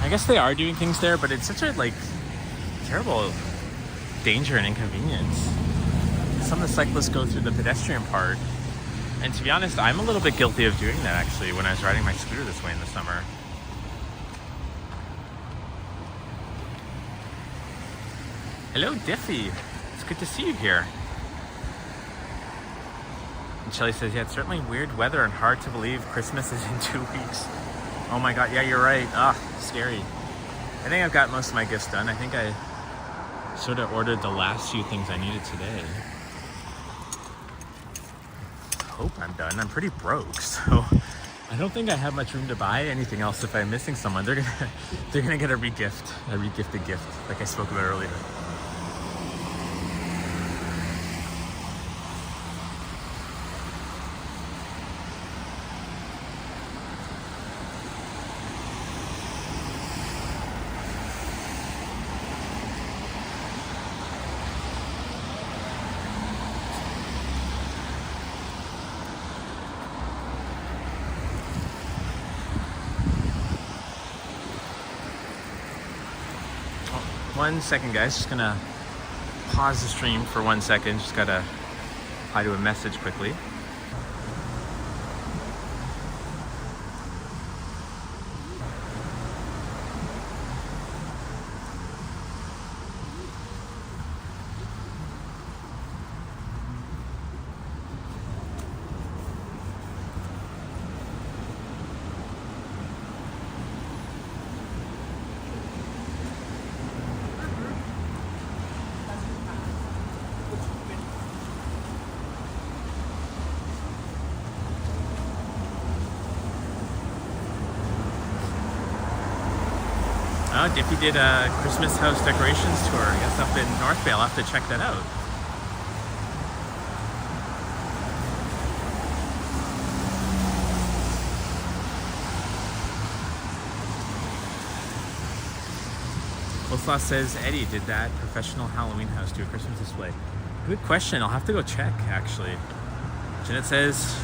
I guess they are doing things there, but it's such a like terrible danger and inconvenience. Some of the cyclists go through the pedestrian part, and to be honest, I'm a little bit guilty of doing that actually when I was riding my scooter this way in the summer. Hello, Diffie. It's good to see you here. And Shelly says, yeah, it's certainly weird weather and hard to believe Christmas is in 2 weeks. Oh my God, yeah, you're right. Scary. I think I've got most of my gifts done. I think I sort of ordered the last few things I needed today. I hope I'm done. I'm pretty broke, so I don't think I have much room to buy anything else. If I'm missing someone, they're gonna get a regifted gift, like I spoke about earlier. One second, guys. Just gonna pause the stream for 1 second. Just gotta reply to a message quickly. Oh, Diffie did a Christmas house decorations tour, I guess up in Yorkville. I'll have to check that out. Coleslaw says, Eddie, did that professional Halloween house do a Christmas display? Good question. I'll have to go check, actually. Jeanette says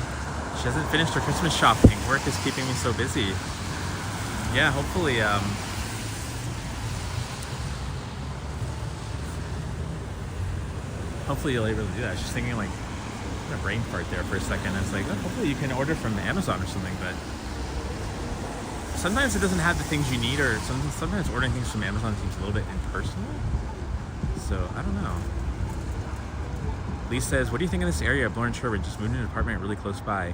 she hasn't finished her Christmas shopping. Work is keeping me so busy. Yeah, hopefully, hopefully you'll able to do that. I was just thinking like a brain fart there for a second. I was like, oh, hopefully you can order from Amazon or something, but sometimes it doesn't have the things you need, or sometimes ordering things from Amazon seems a little bit impersonal. So I don't know. Lee says, what do you think of this area? Bloor and Sherwood just moved into an apartment really close by.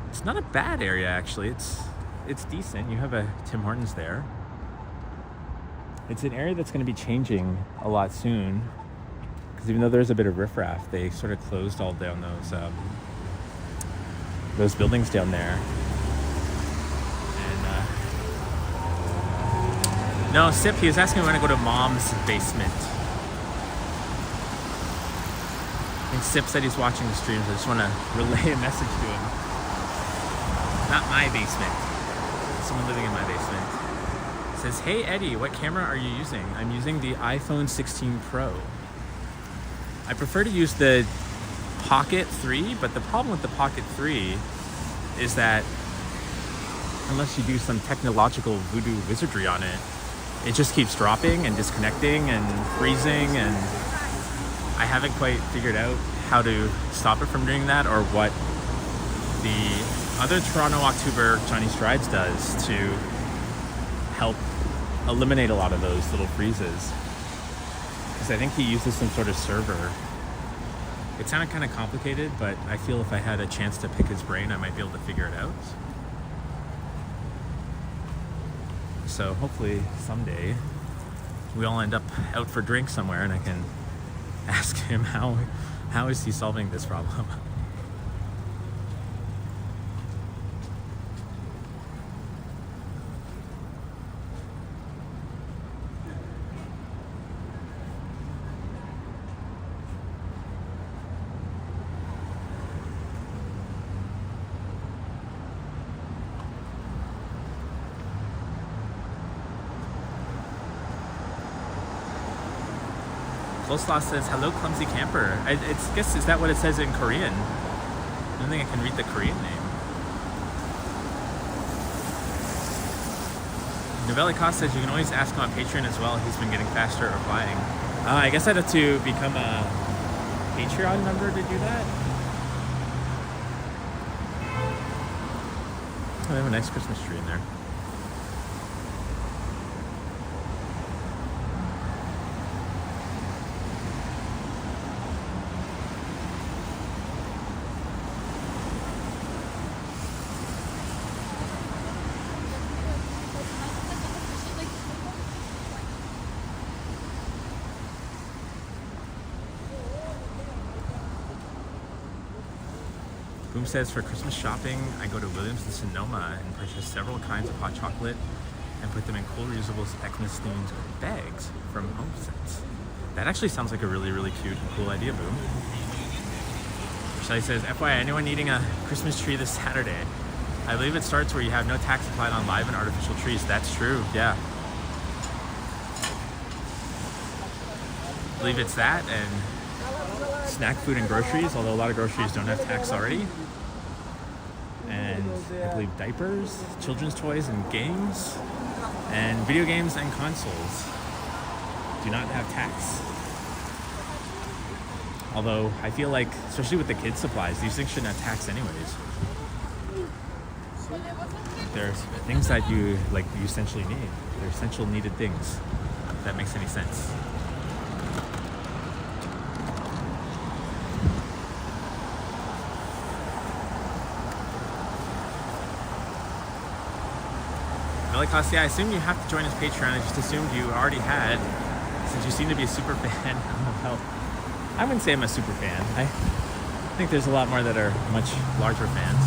It's not a bad area actually. It's decent. You have a Tim Hortons there. It's an area that's going to be changing a lot soon, because even though there's a bit of riffraff, they sort of closed all down those buildings down there. And no, Sip, he was asking me when I go to Mom's basement. I think Sip said he's watching the streams. I just want to relay a message to him. Not my basement. Someone living in my basement. It says, hey Eddie, what camera are you using? I'm using the iPhone 16 Pro. I prefer to use the Pocket 3, but the problem with the Pocket 3 is that unless you do some technological voodoo wizardry on it, it just keeps dropping and disconnecting and freezing, and I haven't quite figured out how to stop it from doing that, or what the other Toronto October Johnny Strides does to help eliminate a lot of those little freezes. Because I think he uses some sort of server. It sounded kind of complicated, but I feel if I had a chance to pick his brain, I might be able to figure it out. So hopefully someday we all end up out for drinks somewhere and I can ask him how is he solving this problem. Coleslaw says, hello, clumsy camper. I guess, is that what it says in Korean? I don't think I can read the Korean name. Novelli Cost says, you can always ask him on Patreon as well. He's been getting faster at replying. I guess I'd have to become a Patreon member to do that. Oh, they have a nice Christmas tree in there. Boom says, for Christmas shopping, I go to Williams and Sonoma and purchase several kinds of hot chocolate and put them in cool reusable Xmas-themed bags from HomeSense. That actually sounds like a really, really cute and cool idea, Boom. Shelly says, FYI, anyone needing a Christmas tree this Saturday? I believe it starts where you have no tax applied on live and artificial trees. That's true, yeah. I believe it's that and snack food and groceries, although a lot of groceries don't have tax already. And I believe diapers, children's toys and games, and video games and consoles do not have tax. Although I feel like, especially with the kids' supplies, these things shouldn't have tax anyways. There's things that you essentially need. They're essential needed things, if that makes any sense. Yeah, I assume you have to join his Patreon. I just assumed you already had, since you seem to be a super fan. Well, I wouldn't say I'm a super fan. I think there's a lot more that are much larger fans.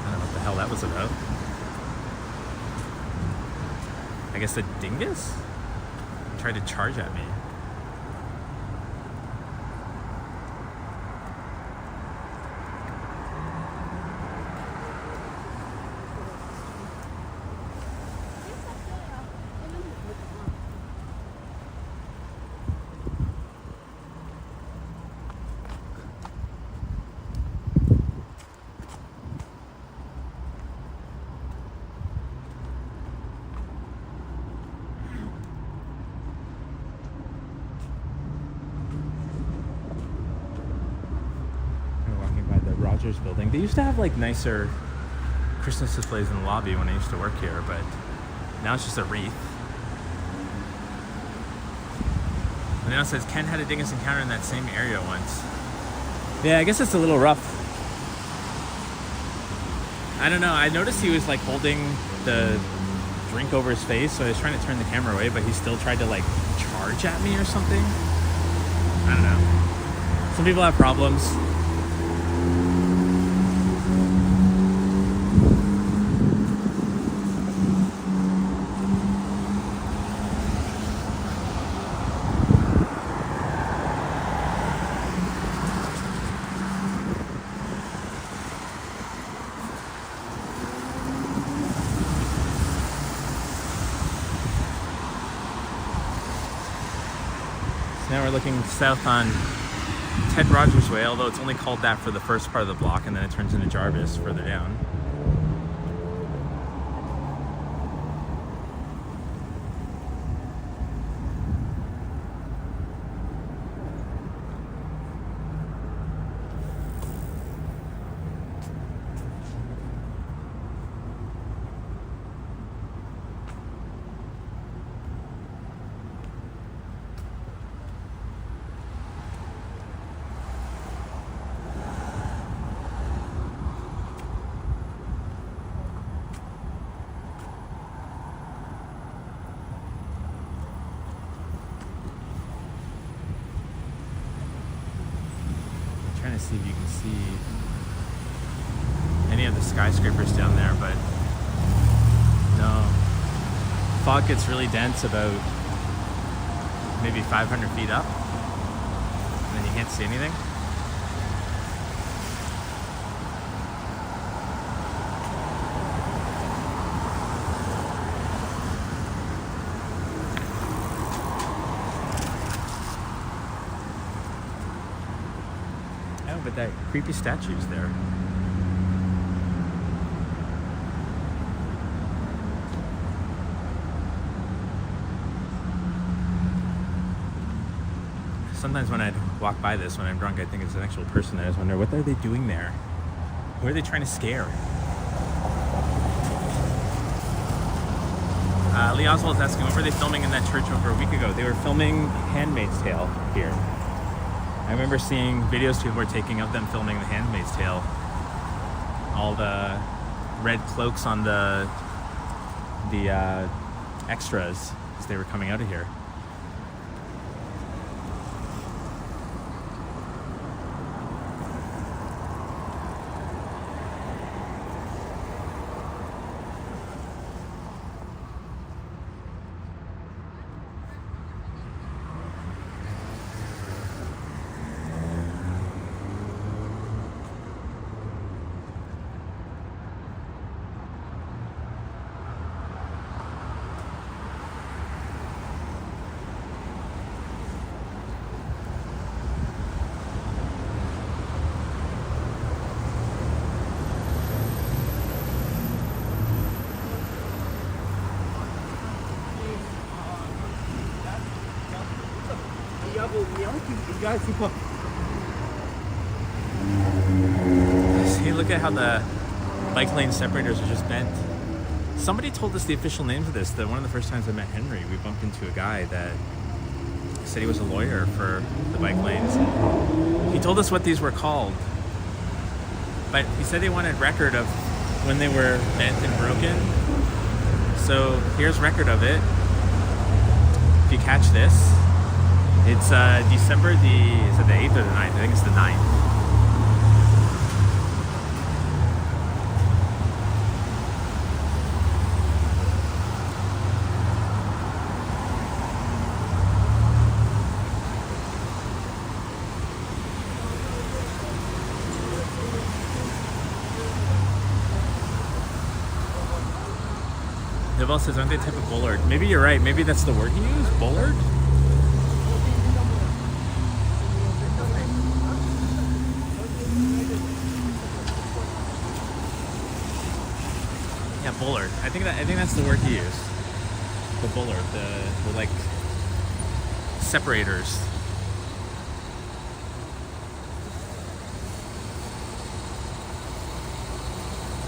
I don't know what the hell that was about. I guess the dingus tried to charge at me. Rogers building. They used to have like nicer Christmas displays in the lobby when I used to work here, but now it's just a wreath. And now it says Ken had a dingus encounter in that same area once. Yeah, I guess it's a little rough. I don't know. I noticed he was like holding the drink over his face, so I was trying to turn the camera away, but he still tried to like charge at me or something. I don't know. Some people have problems. Now we're looking south on Ted Rogers Way, although it's only called that for the first part of the block, and then it turns into Jarvis further down. Trying to see if you can see any of the skyscrapers down there, but no. Fog gets really dense about maybe 500 feet up, and then you can't see anything. But that creepy statue's there. Sometimes when I walk by this when I'm drunk, I think it's an actual person. I just wonder, what are they doing there? Who are they trying to scare? Lee Oswald's asking, what were they filming in that church over a week ago? They were filming Handmaid's Tale here. I remember seeing videos people were taking of them filming The Handmaid's Tale. All the red cloaks on the extras as they were coming out of here. See, look at how the bike lane separators are just bent. Somebody told us the official names of this. That one of the first times I met Henry, we bumped into a guy that said he was a lawyer for the bike lanes. He told us what these were called, but he said they wanted record of when they were bent and broken. So here's record of it. If you catch this, it's December is it the 8th or the 9th? I think it's the 9th. Deval says, aren't they type of bollard? Maybe you're right. Maybe that's the word he used, bollard? Yeah, bollard. I think that's the word he used. The bollard, the like separators.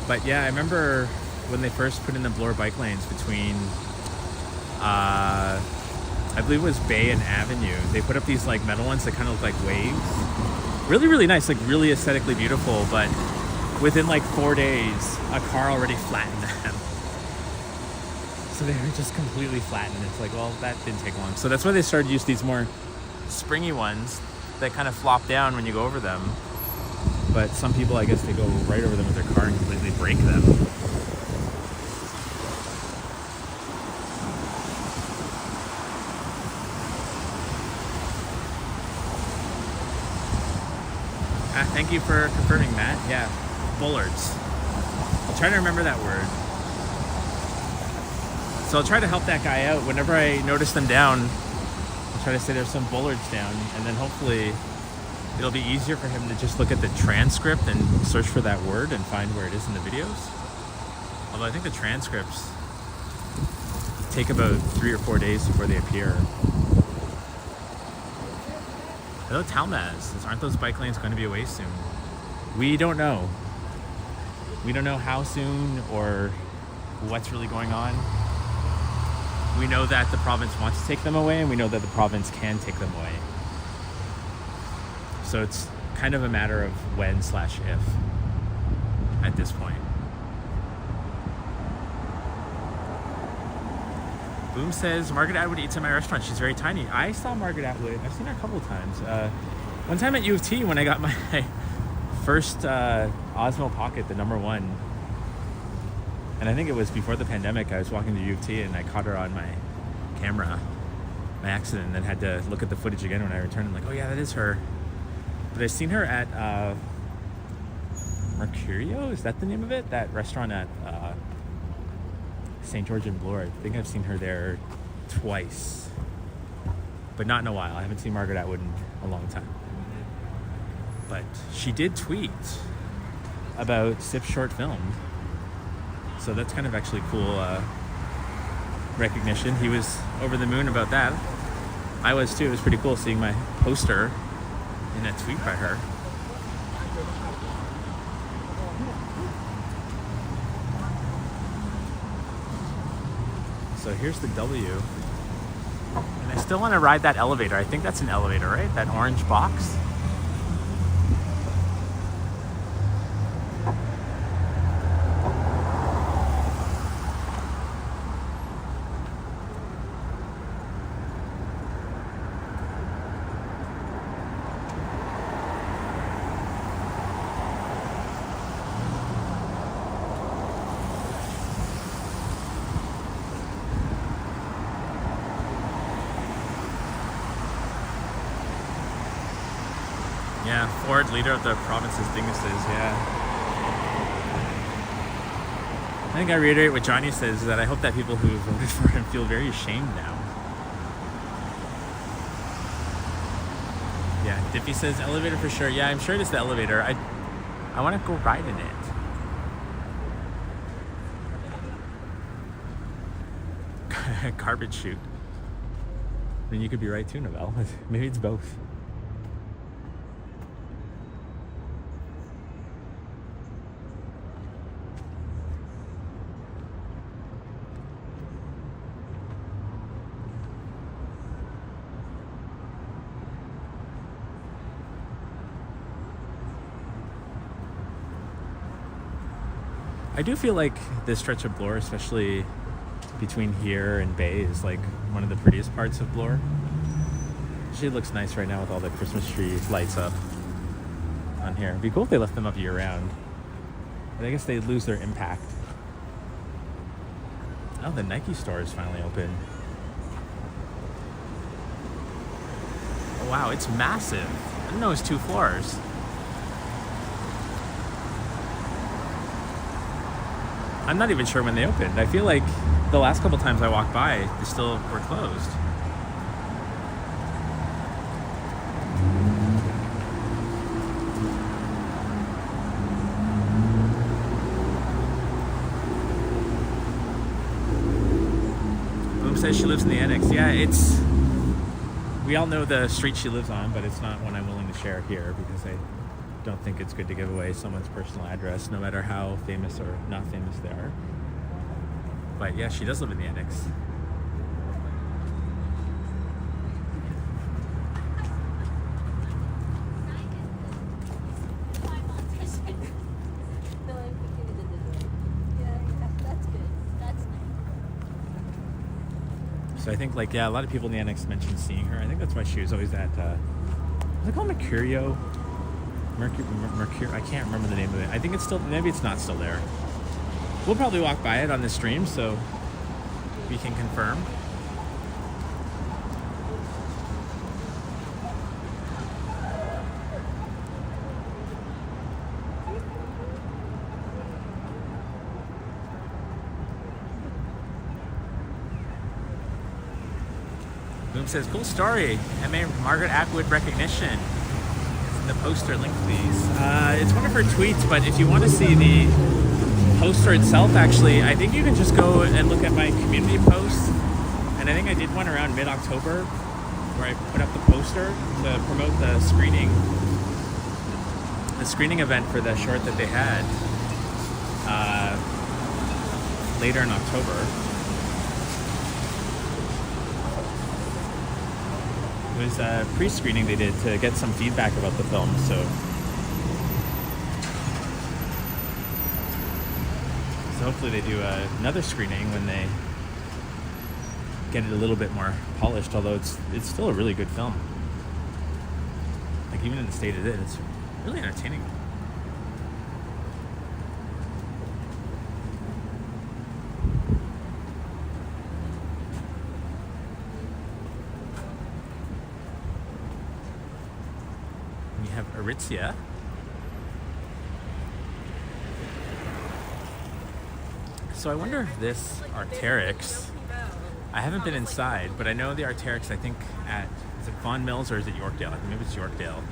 But yeah, I remember when they first put in the bloor bike lanes between, I believe it was Bay and Avenue. They put up these like metal ones that kind of look like waves. Really, really nice, like really aesthetically beautiful. But within like 4 days, a car already flattened them. So they were just completely flattened. It's like, well, that didn't take long. So that's why they started to use these more springy ones that kind of flop down when you go over them. But some people, I guess, they go right over them with their car and completely break them. Thank you for confirming, Matt. Yeah, bollards. I'll try to remember that word. So I'll try to help that guy out. Whenever I notice them down, I'll try to say there's some bollards down, and then hopefully it'll be easier for him to just look at the transcript and search for that word and find where it is in the videos. Although I think the transcripts take about 3 or 4 days before they appear. Hello, Talmaz. Aren't those bike lanes going to be away soon? We don't know. We don't know how soon or what's really going on. We know that the province wants to take them away, and we know that the province can take them away. So it's kind of a matter of when/if at this point. Boom says, Margaret Atwood eats at my restaurant. She's very tiny. I saw Margaret Atwood. I've seen her a couple of times. One time at U of T when I got my first Osmo Pocket, the #1. And I think it was before the pandemic. I was walking to U of T and I caught her on my camera by accident, and then had to look at the footage again when I returned. I'm like, oh yeah, that is her. But I've seen her at Mercurio. Is that the name of it? That restaurant at St. George and Bloor. I think I've seen her there twice, but not in a while. I haven't seen Margaret Atwood in a long time. But she did tweet about Sip's short film, so that's kind of actually cool recognition. He was over the moon about that. I was too. It was pretty cool seeing my poster in a tweet by her. So here's the W. And I still want to ride that elevator. I think that's an elevator, right? That orange box. Yeah, Ford, leader of the province's dinguses, yeah. I think I reiterate what Johnny says, is that I hope that people who voted for him feel very ashamed now. Yeah, Diffie says elevator for sure. Yeah, I'm sure it is the elevator. I want to go ride in it. Garbage chute. Then you could be right too, Novell. Maybe it's both. I do feel like this stretch of Bloor, especially between here and Bay, is like one of the prettiest parts of Bloor. Actually, it looks nice right now with all the Christmas tree lights up on here. It'd be cool if they left them up year round, but I guess they'd lose their impact. Oh, the Nike store is finally open. Oh, wow, it's massive. I didn't know it was 2 floors. I'm not even sure when they opened. I feel like the last couple times I walked by, they still were closed. Boom says she lives in the annex. Yeah, we all know the street she lives on, but it's not one I'm willing to share here because don't think it's good to give away someone's personal address, no matter how famous or not famous they are. But yeah, she does live in the annex. So I think, like, yeah, a lot of people in the annex mentioned seeing her. I think that's why she was always at, is it called Mercurio? Mercury, I can't remember the name of it. I think it's still, maybe it's not still there. We'll probably walk by it on this stream, so we can confirm. Boom says, cool story. MA Margaret Atwood recognition. The poster link, please. It's one of her tweets, but if you want to see the poster itself, actually, I think you can just go and look at my community posts. And I think I did one around mid-October where I put up the poster to promote the screening event for the short that they had later in October. It was a pre-screening they did to get some feedback about the film, so hopefully they do another screening when they get it a little bit more polished, although it's still a really good film. Like, even in the state it is, it's really entertaining. Aritzia. So I wonder if this Arc'teryx, I haven't been inside, but I know the Arc'teryx, I think is it Vaughan Mills or is it Yorkdale? I think maybe it's Yorkdale.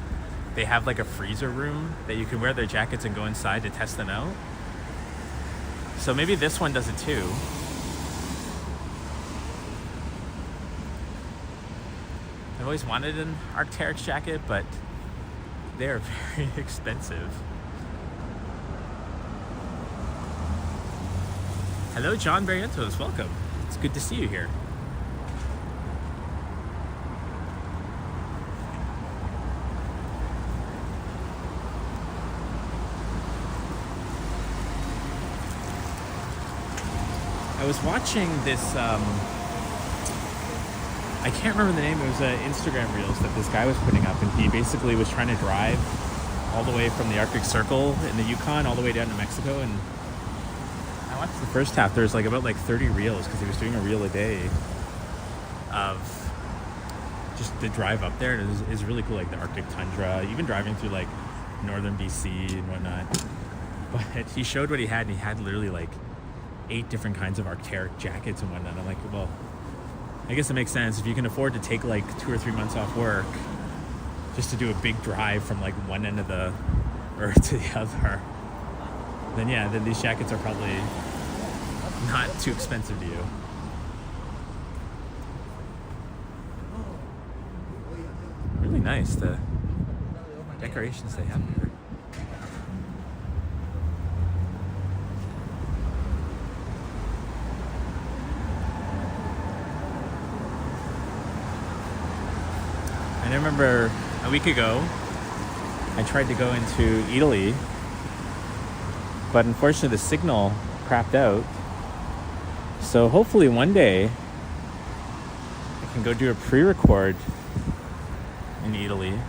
They have like a freezer room that you can wear their jackets and go inside to test them out. So maybe this one does it too. I've always wanted an Arc'teryx jacket, but they are very expensive. Hello, John Barrientos. Welcome. It's good to see you here. I was watching this, I can't remember the name. It was Instagram Reels that this guy was putting up, and he basically was trying to drive all the way from the Arctic Circle in the Yukon all the way down to Mexico. And I watched the first half. There's like about 30 reels because he was doing a reel a day of just the drive up there. And it is really cool, like the Arctic tundra, even driving through like northern BC and whatnot. But he showed what he had, and he had literally like 8 different kinds of Arc'teryx jackets and whatnot. I'm like, well, I guess it makes sense if you can afford to take like 2 or 3 months off work just to do a big drive from like one end of the earth to the other. Then yeah, then these jackets are probably not too expensive to you. Really nice, the decorations they have here. I remember a week ago, I tried to go into Italy, but unfortunately the signal crapped out. So hopefully one day I can go do a pre-record in Italy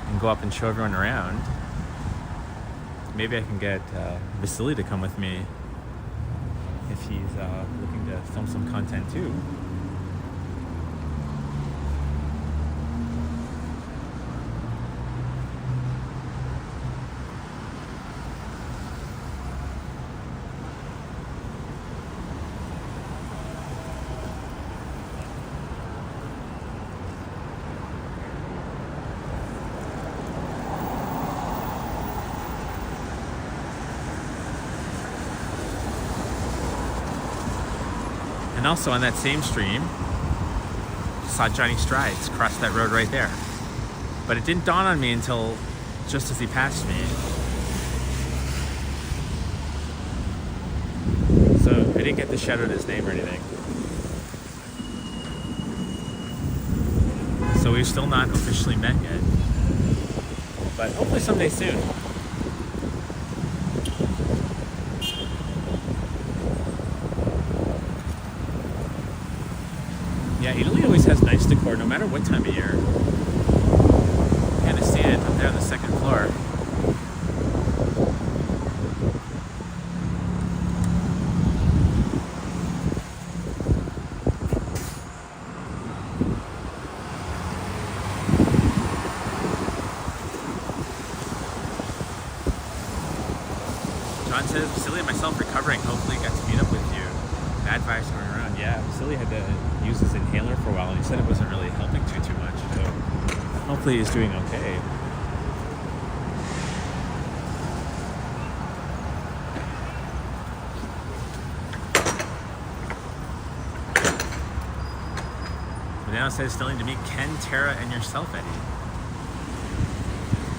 and go up and show everyone around. Maybe I can get Vasily to come with me if he's looking to film some content too. And also on that same stream, saw Johnny Strides cross that road right there. But it didn't dawn on me until just as he passed me. So I didn't get to shout out his name or anything. So we've still not officially met yet. But hopefully someday soon. Yeah, Italy always has nice decor no matter what time of year. You kind of see it up there on the second floor. John says, Vasily and myself recovering. Hopefully got to meet up with you. Bad vibes going around. Yeah, Vasily had to use his inhaler for a while and he said it wasn't really helping too much. So hopefully he's doing okay. Now says still need to meet Ken, Tara, and yourself, Eddie.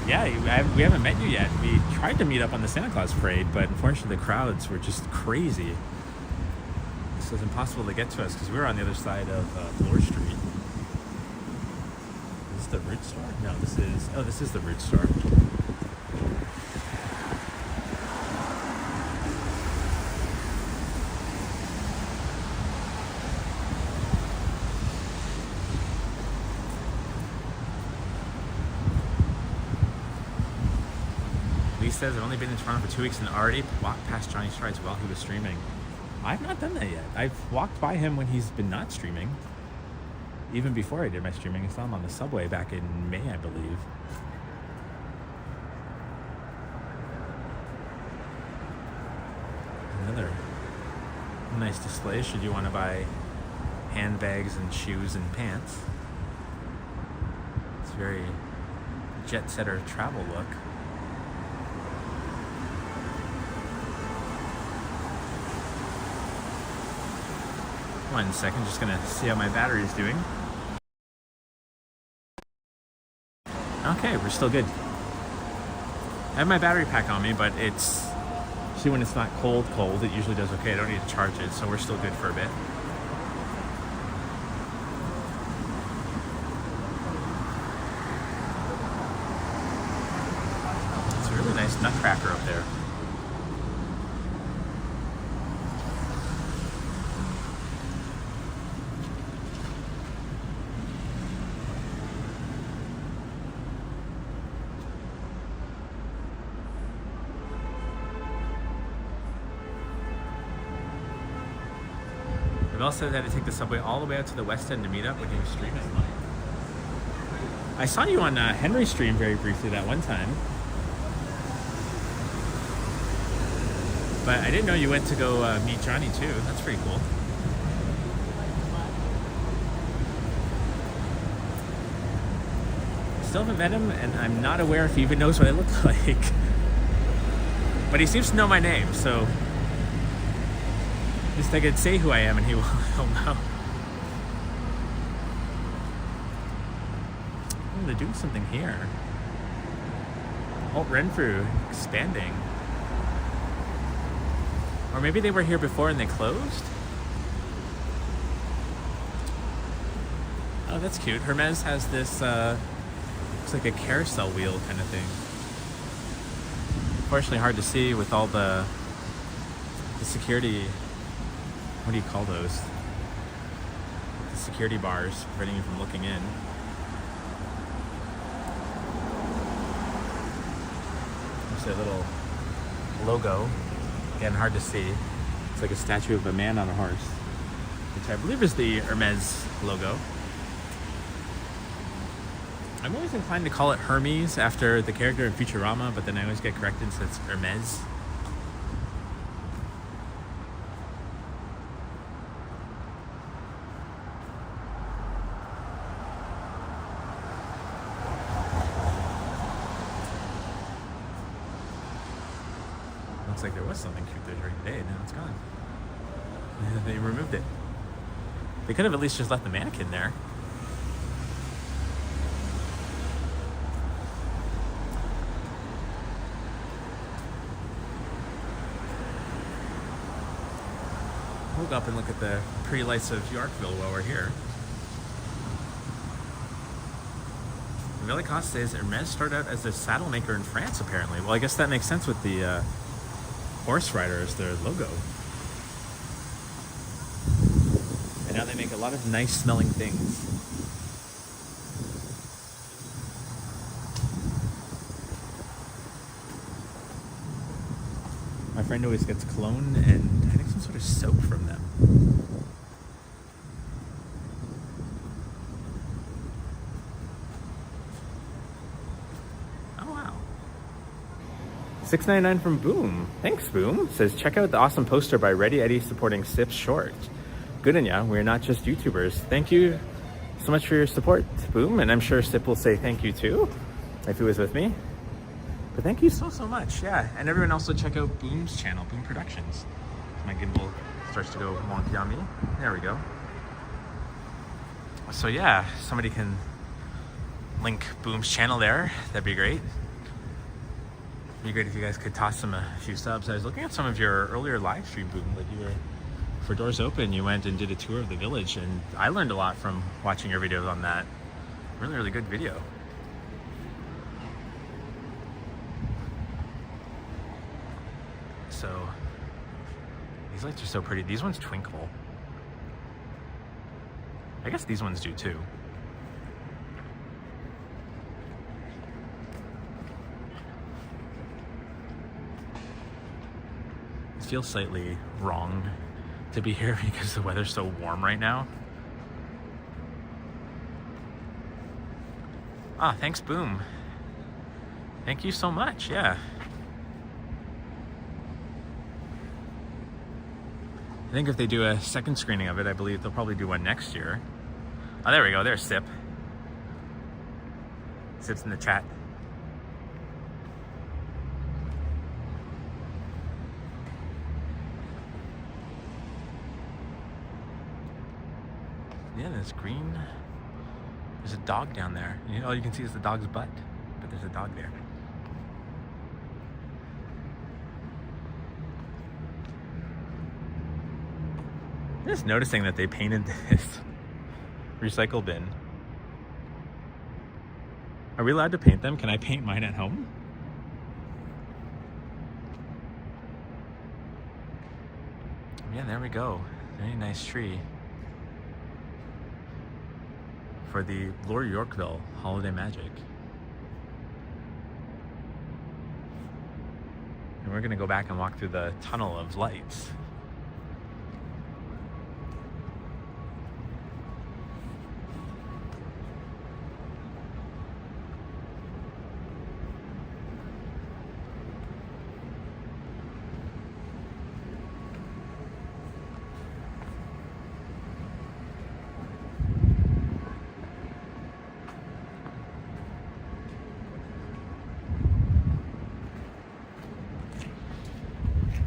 Yeah, we haven't met you yet. We tried to meet up on the Santa Claus parade, but unfortunately the crowds were just crazy. So it's impossible to get to us because we were on the other side of Bloor Street. Is this the root store? No, this is the root store. Lee says, I've only been in Toronto for 2 weeks and already walked past Johnny Strides while he was streaming. I've not done that yet. I've walked by him when he's been not streaming. Even before I did my streaming, I saw him on the subway back in May, I believe. Another nice display should you want to buy handbags and shoes and pants. It's very jet setter travel look. One second, just gonna see how my battery is doing. Okay, we're still good. I have my battery pack on me, but it's see when it's not cold, it usually does okay. I don't need to charge it, so we're still good for a bit. It's a really nice nutcracker up there. Bell said I had to take the subway all the way out to the West End to meet up when he was streaming. I saw you on Henry's stream very briefly that one time. But I didn't know you went to go meet Johnny too. That's pretty cool. Still haven't met him, and I'm not aware if he even knows what I look like. But he seems to know my name, so just I could say who I am and he'll know. Oh, they're doing something here. Alt Renfrew expanding. Or maybe they were here before and they closed? Oh, that's cute. Hermes has this, looks like a carousel wheel kind of thing. Unfortunately hard to see with all the security. What do you call those? The security bars preventing you from looking in. There's a little logo. Again, hard to see. It's like a statue of a man on a horse, which I believe is the Hermes logo. I'm always inclined to call it Hermes after the character in Futurama, but then I always get corrected and it's Hermes. Looks like there was something cute there during the day, now it's gone. They removed it. They could have at least just left the mannequin there. We'll go up and look at the pretty lights of Yorkville while we're here. Velicoste says Hermes started out as a saddle maker in France, apparently. Well, I guess that makes sense with the horse rider as their logo. And now they make a lot of nice smelling things. My friend always gets cologne and I think some sort of soap from them. Oh wow. $6.99 from Boom. Thanks, Boom. Says, check out the awesome poster by Ready Eddie supporting Sip's short. Good on ya. We're not just YouTubers. Thank you so much for your support, Boom. And I'm sure Sip will say thank you too, if he was with me. But thank you so much, yeah. And everyone also check out Boom's channel, Boom Productions. My gimbal starts to go wonky on me. There we go. So yeah, somebody can link Boom's channel there. That'd be great. It'd be great if you guys could toss them a few subs. I was looking at some of your earlier live stream, Boom, that you were, for Doors Open, you went and did a tour of the village, and I learned a lot from watching your videos on that. Really good video. So, these lights are so pretty. These ones twinkle. I guess these ones do too. It feels slightly wrong to be here because the weather's so warm right now. Ah, thanks, Boom. Thank you so much, yeah. I think if they do a second screening of it, I believe they'll probably do one next year. Oh, there we go. There's Sip. Sip's in the chat. Yeah, there's green. There's a dog down there. All you can see is the dog's butt, but there's a dog there. Just noticing that they painted this recycle bin. Are we allowed to paint them? Can I paint mine at home? Yeah, there we go. Very nice tree. For the Bloor Yorkville Holiday Magic. And we're gonna go back and walk through the tunnel of lights.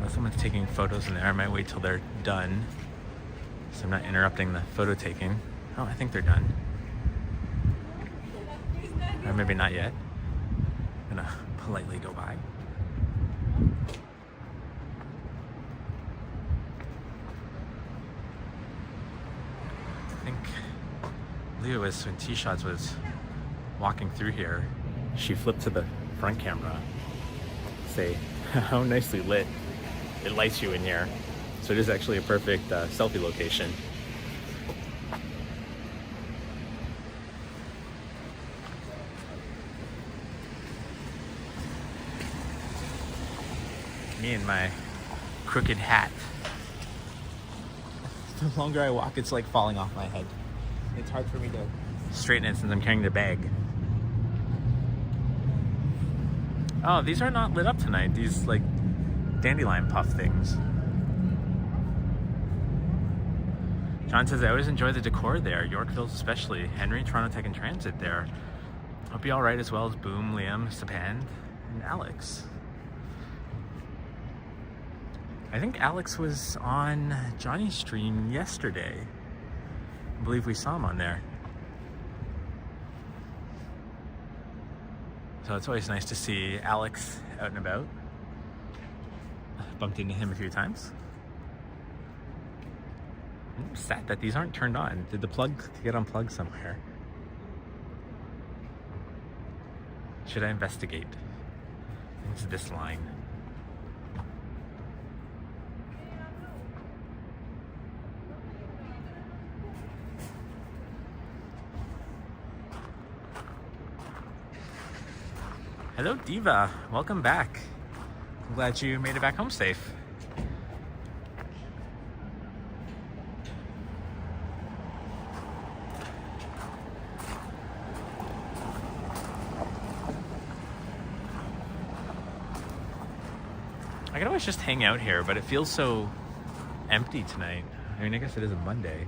Someone's taking photos in there. I might wait till they're done, so I'm not interrupting the photo taking. Oh, I think they're done. Or maybe not yet. I'm gonna politely go by. I think Leah was, when T-Shots was walking through here, she flipped to the front camera. Say, how nicely lit. It lights you in here. So it is actually a perfect selfie location. Me and my crooked hat. The longer I walk, it's like falling off my head. It's hard for me to straighten it since I'm carrying the bag. Oh, these are not lit up tonight. These like dandelion puff things. John says, I always enjoy the decor there. Yorkville especially. Henry, Toronto Tech and Transit there. Hope you all right, as well as Boom, Liam, Sapan, and Alex. I think Alex was on Johnny's stream yesterday. I believe we saw him on there. So it's always nice to see Alex out and about. Bumped into him a few times. I'm sad that these aren't turned on. Did the plug get unplugged somewhere? Should I investigate? It's this line. Hello, Diva. Welcome back. I'm glad you made it back home safe. I could always just hang out here, but it feels so empty tonight. I mean, I guess it is a Monday.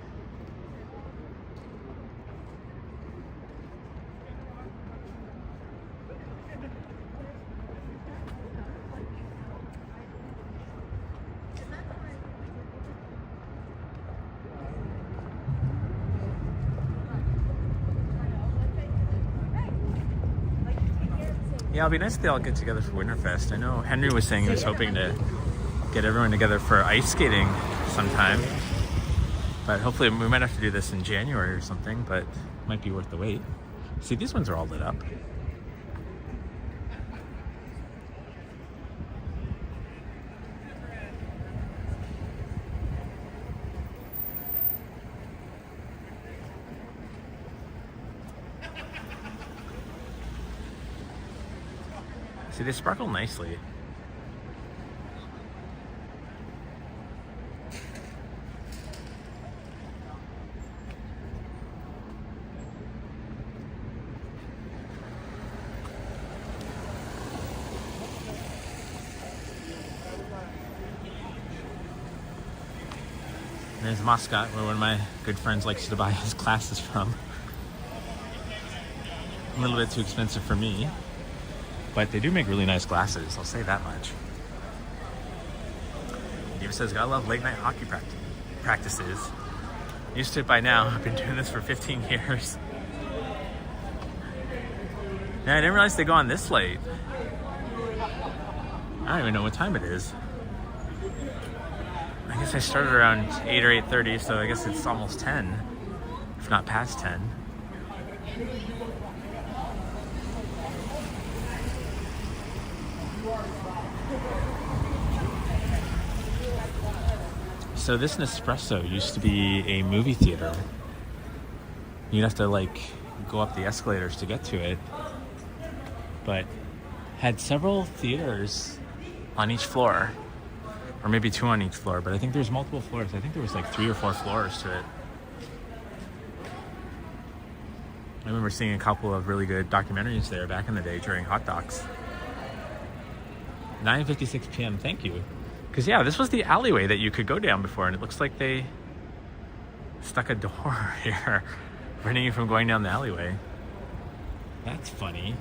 Yeah, it'll be nice if they all get together for Winterfest. I know Henry was saying he was hoping to get everyone together for ice skating sometime. But hopefully we might have to do this in January or something, but it might be worth the wait. See, these ones are all lit up. See, they sparkle nicely. There's Mascot, where one of my good friends likes to buy his glasses from. A little bit too expensive for me. But they do make really nice glasses, I'll say that much. Diva says, gotta love late night hockey practices. Used to it by now. I've been doing this for 15 years. Yeah, I didn't realize they go on this late. I don't even know what time it is. I guess I started around 8 or 8:30, so I guess it's almost 10, if not past 10. So this Nespresso used to be a movie theater. You'd have to like go up the escalators to get to it, but had several theaters on each floor, or maybe 2 on each floor, but I think there's multiple floors. I think there was like 3 or 4 floors to it. I remember seeing a couple of really good documentaries there back in the day during hot docs. 9:56 p.m. Thank you. Because, yeah, this was the alleyway that you could go down before, and it looks like they stuck a door here, preventing you from going down the alleyway. That's funny.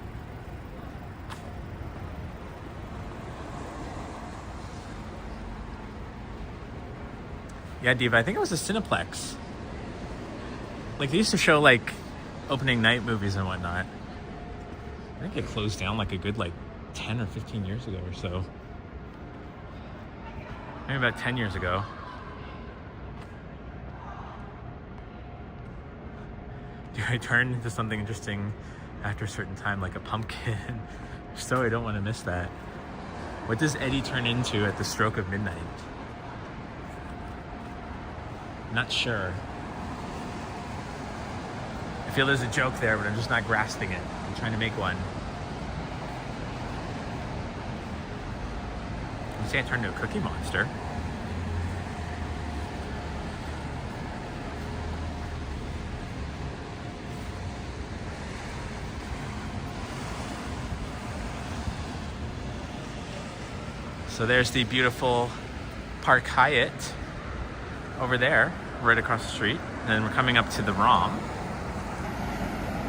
Yeah, Diva, I think it was a Cineplex. Like, they used to show, like, opening night movies and whatnot. I think it closed down, like, a good, like, 10 or 15 years ago or so. Maybe about 10 years ago. Do I turn into something interesting after a certain time, like a pumpkin? So I don't want to miss that. What does Eddie turn into at the stroke of midnight? Not sure. I feel there's a joke there, but I'm just not grasping it. I'm trying to make one. I say I turned into a cookie monster. So there's the beautiful Park Hyatt over there, right across the street. And then we're coming up to the ROM.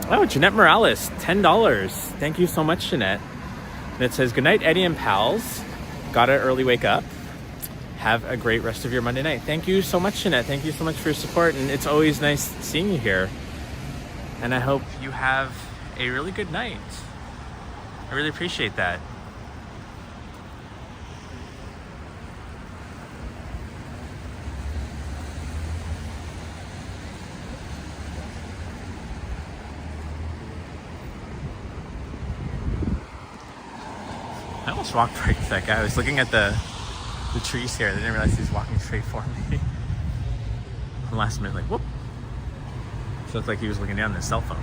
Oh, Jeanette Morales, $10. Thank you so much, Jeanette. And it says, good night, Eddie and pals. Got an early wake up. Have a great rest of your Monday night. Thank you so much, Jeanette. Thank you so much for your support. And it's always nice seeing you here. And I hope you have a really good night. I really appreciate that. almost walked right to that guy. I was looking at the trees here. I didn't realize he was walking straight for me. Last minute, like, whoop. So it's like he was looking down at his cell phone.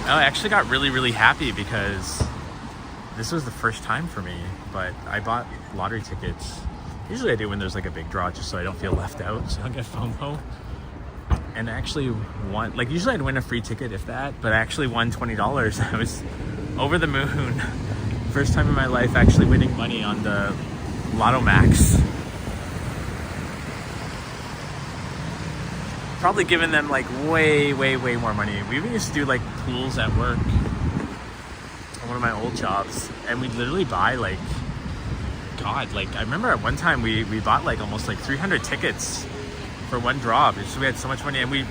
I actually got really happy because this was the first time for me, but I bought lottery tickets. Usually I do when there's like a big draw, just so I don't feel left out, so I don't get FOMO. And I actually won, like usually I'd win a free ticket if that, but I actually won $20. I was over the moon. First time in my life actually winning money on the Lotto Max. Probably giving them like way more money. We even used to do like pools at work on one of my old jobs, and we'd literally buy like, God, like I remember at one time we bought like almost like 300 tickets for one draw because we had so much money, and we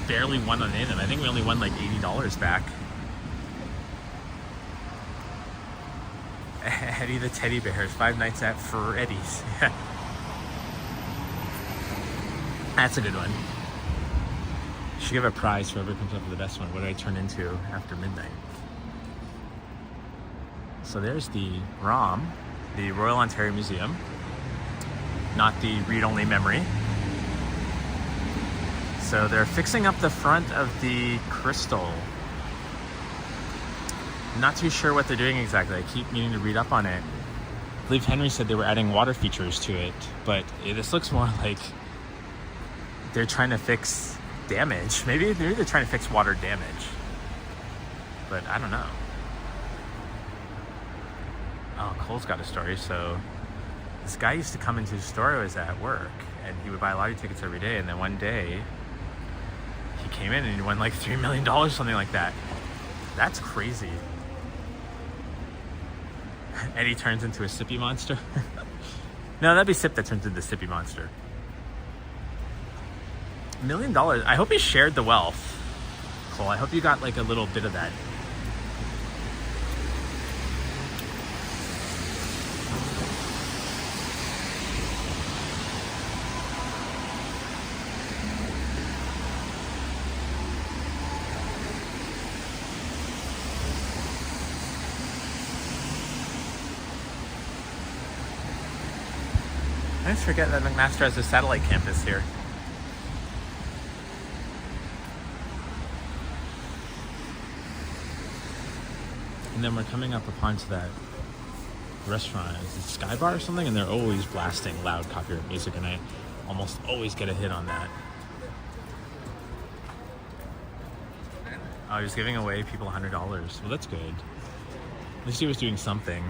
barely won on any of them. I think we only won like $80 back. Eddie the Teddy Bears, 5 nights at Freddy's. That's a good one. Should give a prize for whoever comes up with the best one. What do I turn into after midnight? So there's the ROM, the Royal Ontario Museum, not the read-only memory. So they're fixing up the front of the Crystal. Not too sure what they're doing exactly. I keep meaning to read up on it. I believe Henry said they were adding water features to it, but this looks more like they're trying to fix damage. Maybe they're trying to fix water damage, but I don't know. Oh, Cole's got a story. So this guy used to come into his store. I was at work, and he would buy lottery tickets every day, and then one day he came in and he won like $3 million, something like that. That's crazy. Eddie turns into a sippy monster. No, that'd be Sip that turns into the sippy monster. $1 million. I hope he shared the wealth, Cole. I hope you got like a little bit of that. I just forget that McMaster has a satellite campus here. And then we're coming up upon to that restaurant. Is it Sky Bar or something? And they're always blasting loud copyright music, and I almost always get a hit on that. Oh, he was giving away people $100. Well, that's good. At least he was doing something.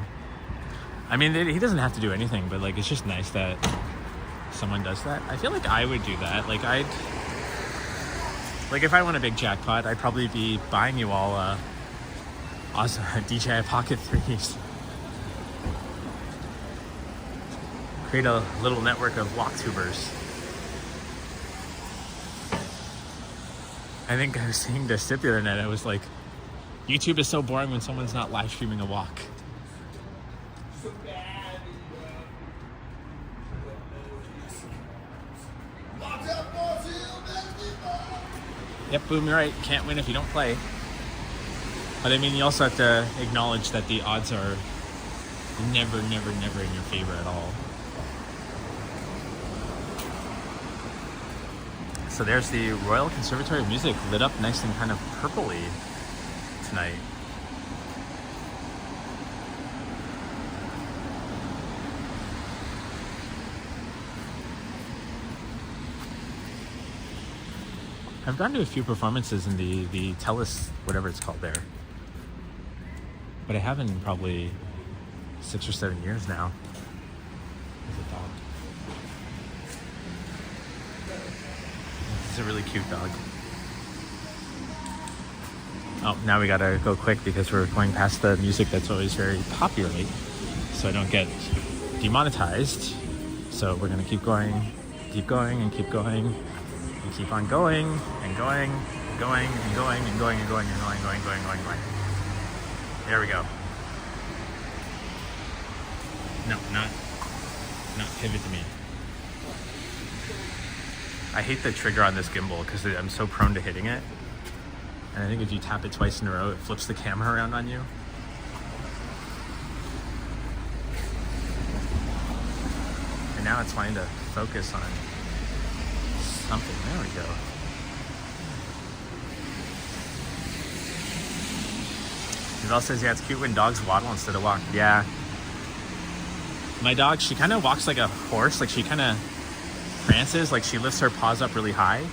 I mean, he doesn't have to do anything, but like it's just nice that someone does that. I feel like I would do that. Like if I won a big jackpot, I'd probably be buying you all awesome DJI Pocket 3s. Create a little network of walktubers. I think I was saying to Sip the other night, I was like, YouTube is so boring when someone's not live streaming a walk. Yep, Boom, you're right. Can't win if you don't play. But I mean, you also have to acknowledge that the odds are never in your favor at all. So there's the Royal Conservatory of Music lit up nice and kind of purpley tonight. I've gone to a few performances in the Telus, whatever it's called there. But I haven't in probably 6 or 7 years now. There's a dog. This is a really cute dog. Oh, now we gotta go quick because we're going past the music that's always very popular, so I don't get demonetized. So we're gonna keep going and keep going and keep on going and going and going and going and going and going and going. There we go. No, not pivot to me. I hate the trigger on this gimbal because I'm so prone to hitting it. And I think if you tap it twice in a row, it flips the camera around on you. And now it's wanting to focus on something. There we go. Giselle says, yeah, it's cute when dogs waddle instead of walk. Yeah. My dog, she kind of walks like a horse. Like she kind of prances, like she lifts her paws up really high.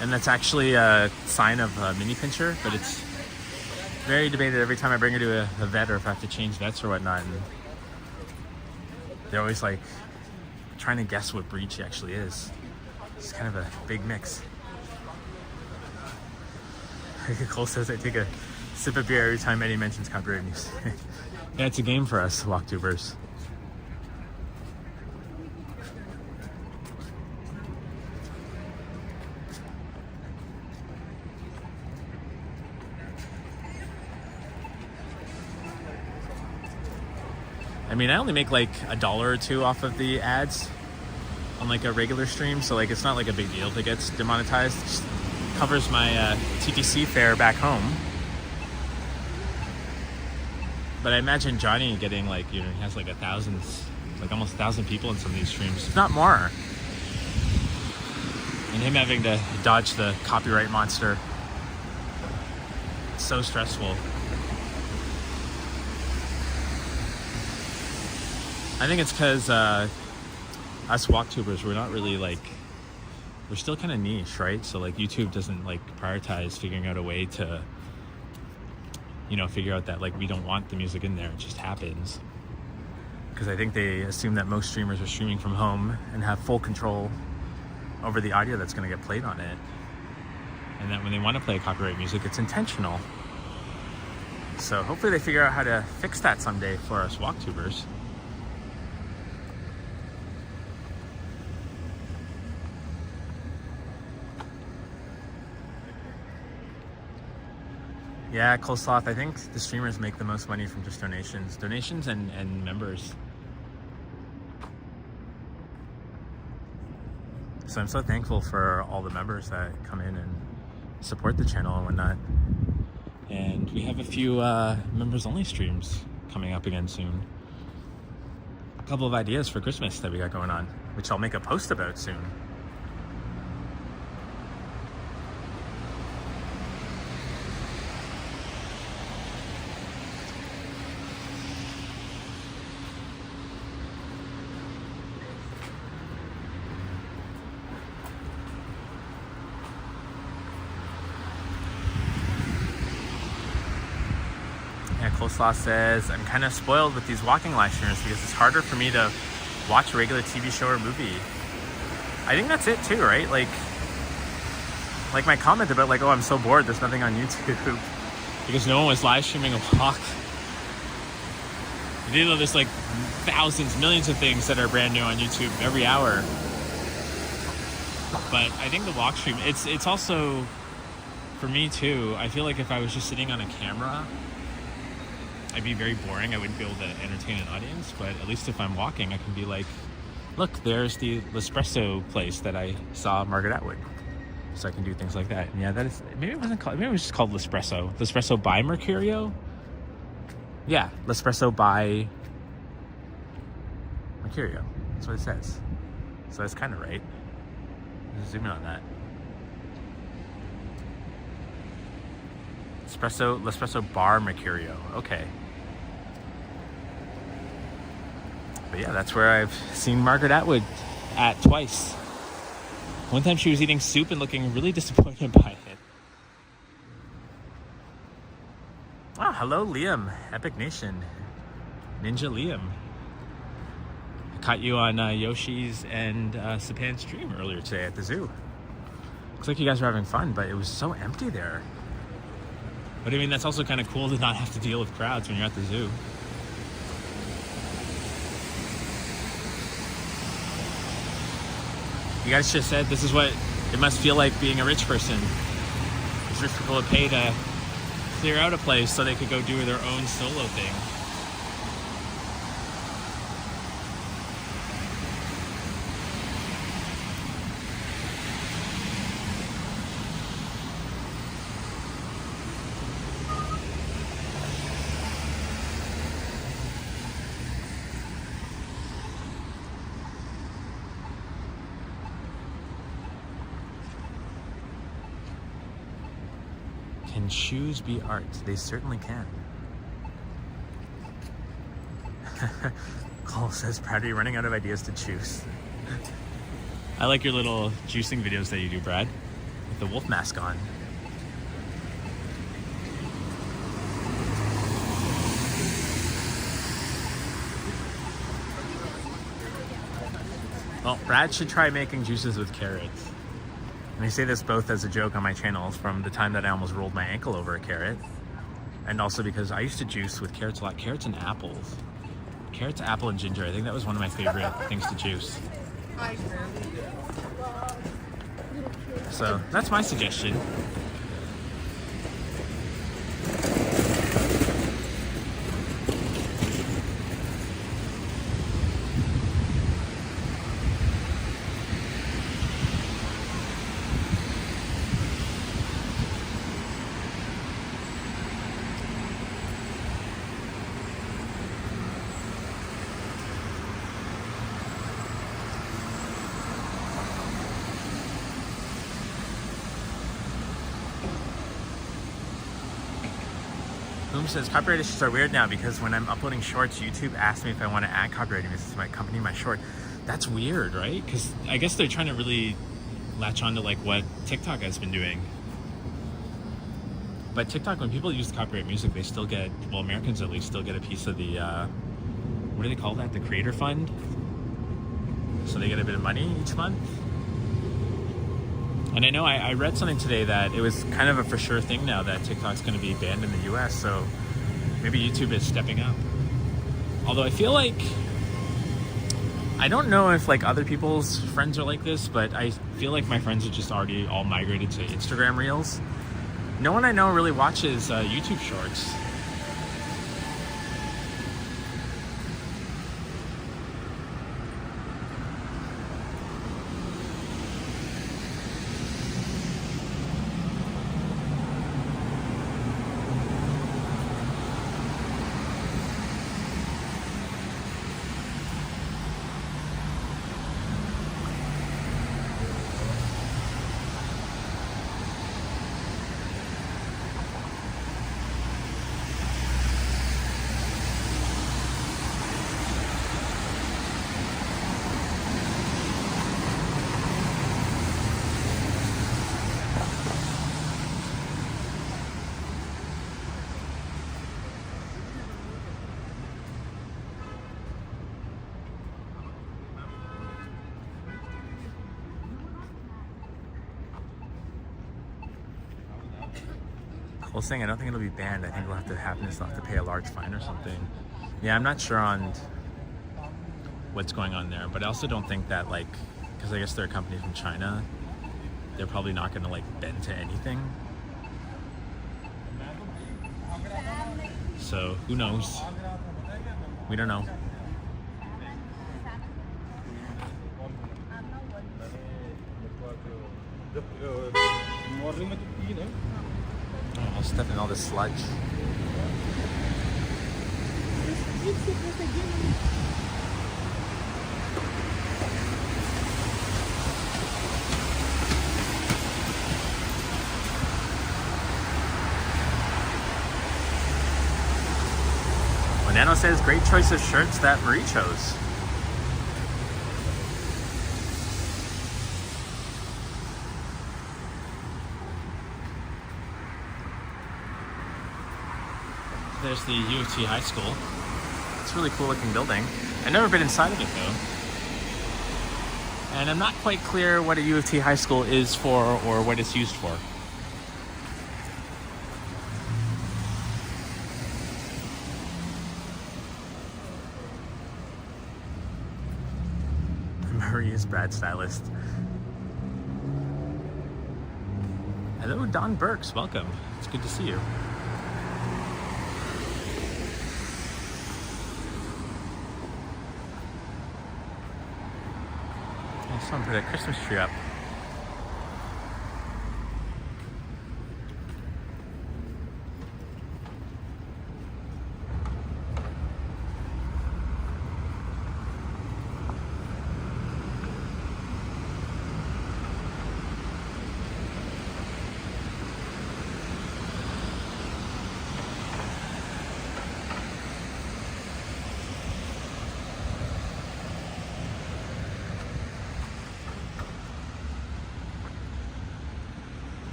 And that's actually a sign of a mini pincher, but it's very debated every time I bring her to a vet or if I have to change vets or whatnot. And they're always like trying to guess what breed she actually is. It's kind of a big mix. Cole says I take a sip of beer every time Eddie mentions copyright news. Yeah, it's a game for us walktubers. I mean, I only make like $1 or $2 off of the ads on like a regular stream, so like it's not like a big deal if it gets demonetized. It just covers my TTC fare back home. But I imagine Johnny getting like, you know, he has like almost 1,000 people in some of these streams, if not more. And him having to dodge the copyright monster. It's so stressful. I think it's because us walktubers, we're not really like, we're still kind of niche, right? So like YouTube doesn't like prioritize figuring out a way to, you know, figure out that like we don't want the music in there. It just happens. Because I think they assume that most streamers are streaming from home and have full control over the audio that's going to get played on it. And that when they want to play copyright music, it's intentional. So hopefully they figure out how to fix that someday for us walktubers. Yeah, Coleslaw, I think the streamers make the most money from just donations. Donations and members. So I'm so thankful for all the members that come in and support the channel and whatnot. And we have a few members-only streams coming up again soon. A couple of ideas for Christmas that we got going on, which I'll make a post about soon. Coleslaw says, I'm kind of spoiled with these walking live streams because it's harder for me to watch a regular TV show or movie. I think that's it too, right? Like my comment about like, oh, I'm so bored, there's nothing on YouTube because no one was live streaming a walk. You know, there's like thousands, millions of things that are brand new on YouTube every hour. But I think the walk stream, it's also, for me too, I feel like if I was just sitting on a camera, I'd be very boring. I wouldn't be able to entertain an audience, but at least if I'm walking, I can be like, look, there's the L'espresso place that I saw Margaret Atwood. So I can do things like that. And yeah, that is, maybe it wasn't called, maybe it was just called L'espresso. L'espresso by Mercurio? Yeah, L'espresso by Mercurio. That's what it says. So that's kind of right. Let's zoom in on that. L'espresso bar Mercurio. Okay. But yeah, that's where I've seen Margaret Atwood at twice. One time she was eating soup and looking really disappointed by it. Oh, hello Liam, Epic Nation. Ninja Liam. I caught you on Yoshi's and Sapan's stream earlier today at the zoo. Looks like you guys were having fun, but it was so empty there. But I mean, that's also kind of cool to not have to deal with crowds when you're at the zoo. You guys just said this is what it must feel like being a rich person. These rich people would pay to clear out a place so they could go do their own solo thing. Can shoes be art? They certainly can. Cole says, proud of you running out of ideas to juice. I like your little juicing videos that you do, Brad, with the wolf mask on. Well, Brad should try making juices with carrots. And I say this both as a joke on my channel from the time that I almost rolled my ankle over a carrot, and also because I used to juice with carrots a lot. Carrots and apples. Carrots, apple, and ginger. I think that was one of my favorite things to juice. So that's my suggestion. Boom says, copyright issues are weird now because when I'm uploading shorts, YouTube asks me if I want to add copyright music to my company, my short. That's weird, right? Because I guess they're trying to really latch on to like what TikTok has been doing. But TikTok, when people use copyright music, they still get, well, Americans at least, still get a piece of the, what do they call that? The creator fund? So they get a bit of money each month. And I know I read something today that it was kind of a for sure thing now that TikTok's going to be banned in the US, so maybe YouTube is stepping up. Although I feel like, I don't know if like other people's friends are like this, but I feel like my friends are just already all migrated to Instagram Reels. No one I know really watches YouTube Shorts. Well, saying I don't think it'll be banned. I think it'll have to happen. They'll have to pay a large fine or something. Yeah, I'm not sure on what's going on there, but I also don't think that like, because I guess they're a company from China, they're probably not going to like bend to anything. So who knows? We don't know. Oh, I'll step in all this sludge. Nano says, great choice of shirts that Marie chose. There's the U of T High School. It's a really cool looking building. I've never been inside of it though. And I'm not quite clear what a U of T High School is for or what it's used for. Marie is Brad's stylist. Hello, Don Burks. Welcome. It's good to see you. Someone put a Christmas tree up.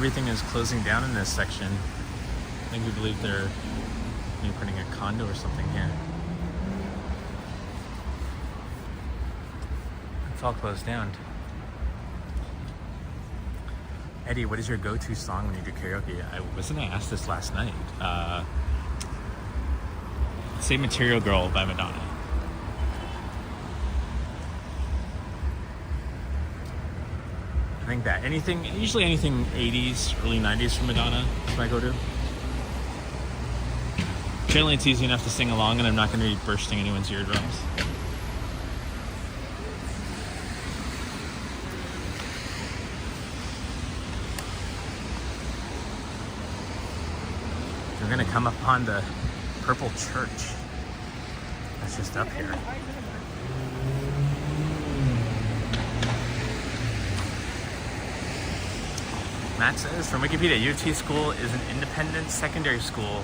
Everything is closing down in this section. I think we believe they're maybe putting a condo or something here. It's all closed down. Eddie, what is your go-to song when you do karaoke? Wasn't I asked this last night? Say Material Girl by Madonna. I think that. Usually anything 80s, early 90s from Madonna is my go-to. Generally it's easy enough to sing along and I'm not going to be bursting anyone's eardrums. We're going to come upon the Purple Church. That's just up here. Matt says from Wikipedia, U of T School is an independent secondary school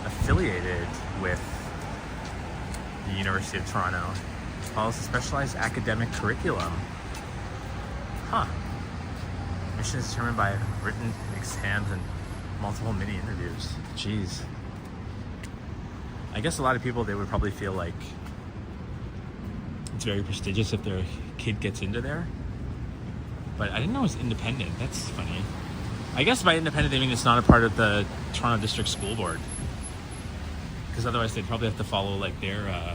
affiliated with the University of Toronto. It follows a specialized academic curriculum. Huh. Mission is determined by written exams and multiple mini interviews. Jeez. I guess a lot of people, they would probably feel like it's very prestigious if their kid gets into there. But I didn't know it was independent. That's funny. I guess by independent they mean it's not a part of the Toronto District School Board. Because otherwise they'd probably have to follow like their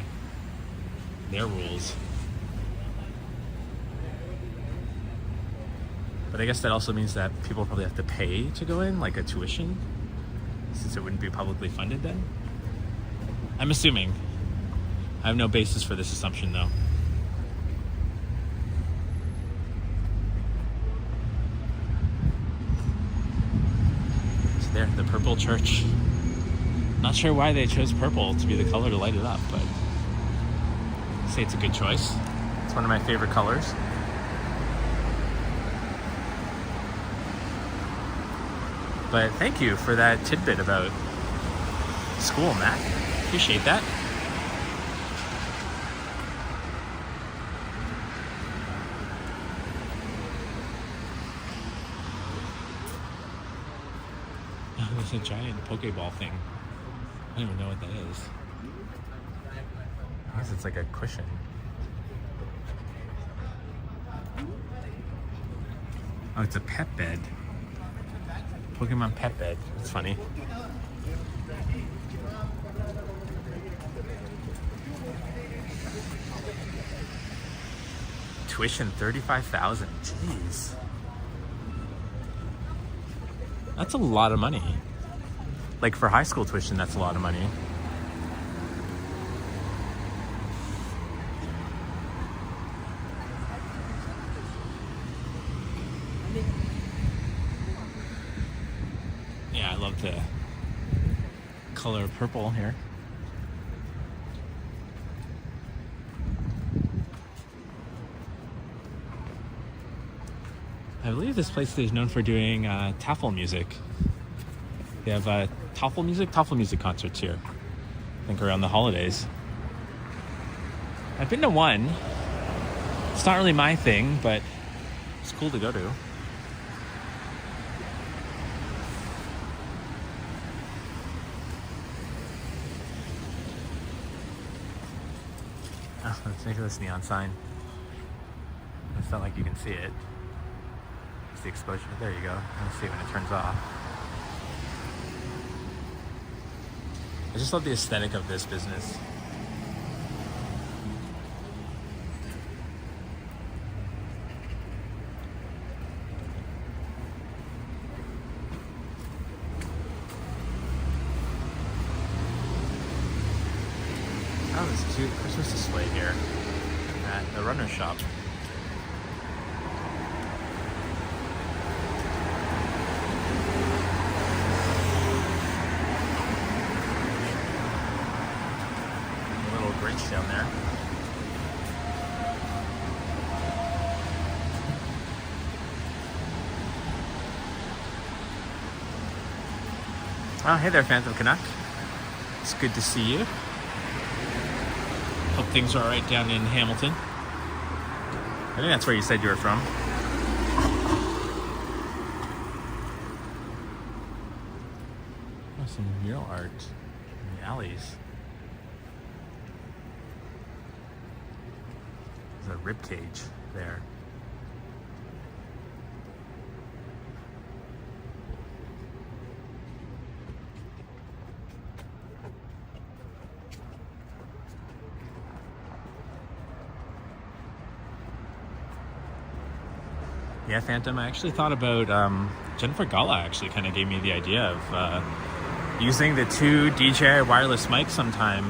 rules. But I guess that also means that people probably have to pay to go in, like a tuition, since it wouldn't be publicly funded then. I'm assuming. I have no basis for this assumption though. So there, the Purple Church. Not sure why they chose purple to be the color to light it up, but I'd say it's a good choice. It's one of my favorite colors. But thank you for that tidbit about school, Matt. Appreciate that. Oh, there's a giant Pokeball thing. I don't even know what that is. I guess it's like a cushion. Oh, it's a pet bed. Pokemon pet bed. That's funny. Tuition $35,000. Jeez. That's a lot of money. Like for high school tuition, that's a lot of money. Yeah, I love the color purple here. I believe this place is known for doing TOEFL music. They have TOEFL music concerts here. I think around the holidays. I've been to one. It's not really my thing, but it's cool to go to. Oh, let's make this neon sign. It's not like you can see it. It's the exposure. There you go. Let's see when it turns off. I just love the aesthetic of this business. Oh, there's a cute Christmas display here at the runner shop. Down there. Oh, hey there, fans of Canuck. It's good to see you. Hope things are alright down in Hamilton. I think that's where you said you were from. some mural art in the alleys. There's a rib cage there. Yeah, Phantom, I actually thought about, Jennifer Gala actually kind of gave me the idea of using the two DJI wireless mics sometime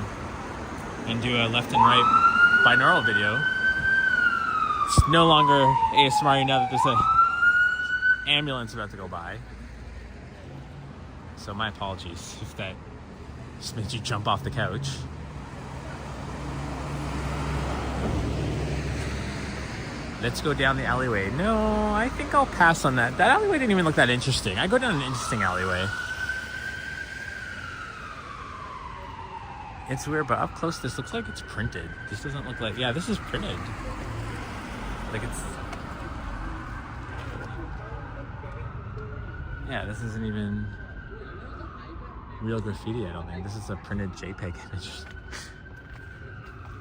and do a left and right binaural video. It's no longer ASMR now that there's a ambulance about to go by. So my apologies if that just made you jump off the couch. Let's go down the alleyway. No, I think I'll pass on that. That alleyway didn't even look that interesting. I go down an interesting alleyway. It's weird, but up close, this looks like it's printed. This doesn't look like... Yeah, this is printed. Like it's... Yeah, this isn't even real graffiti, I don't think. This is a printed JPEG image.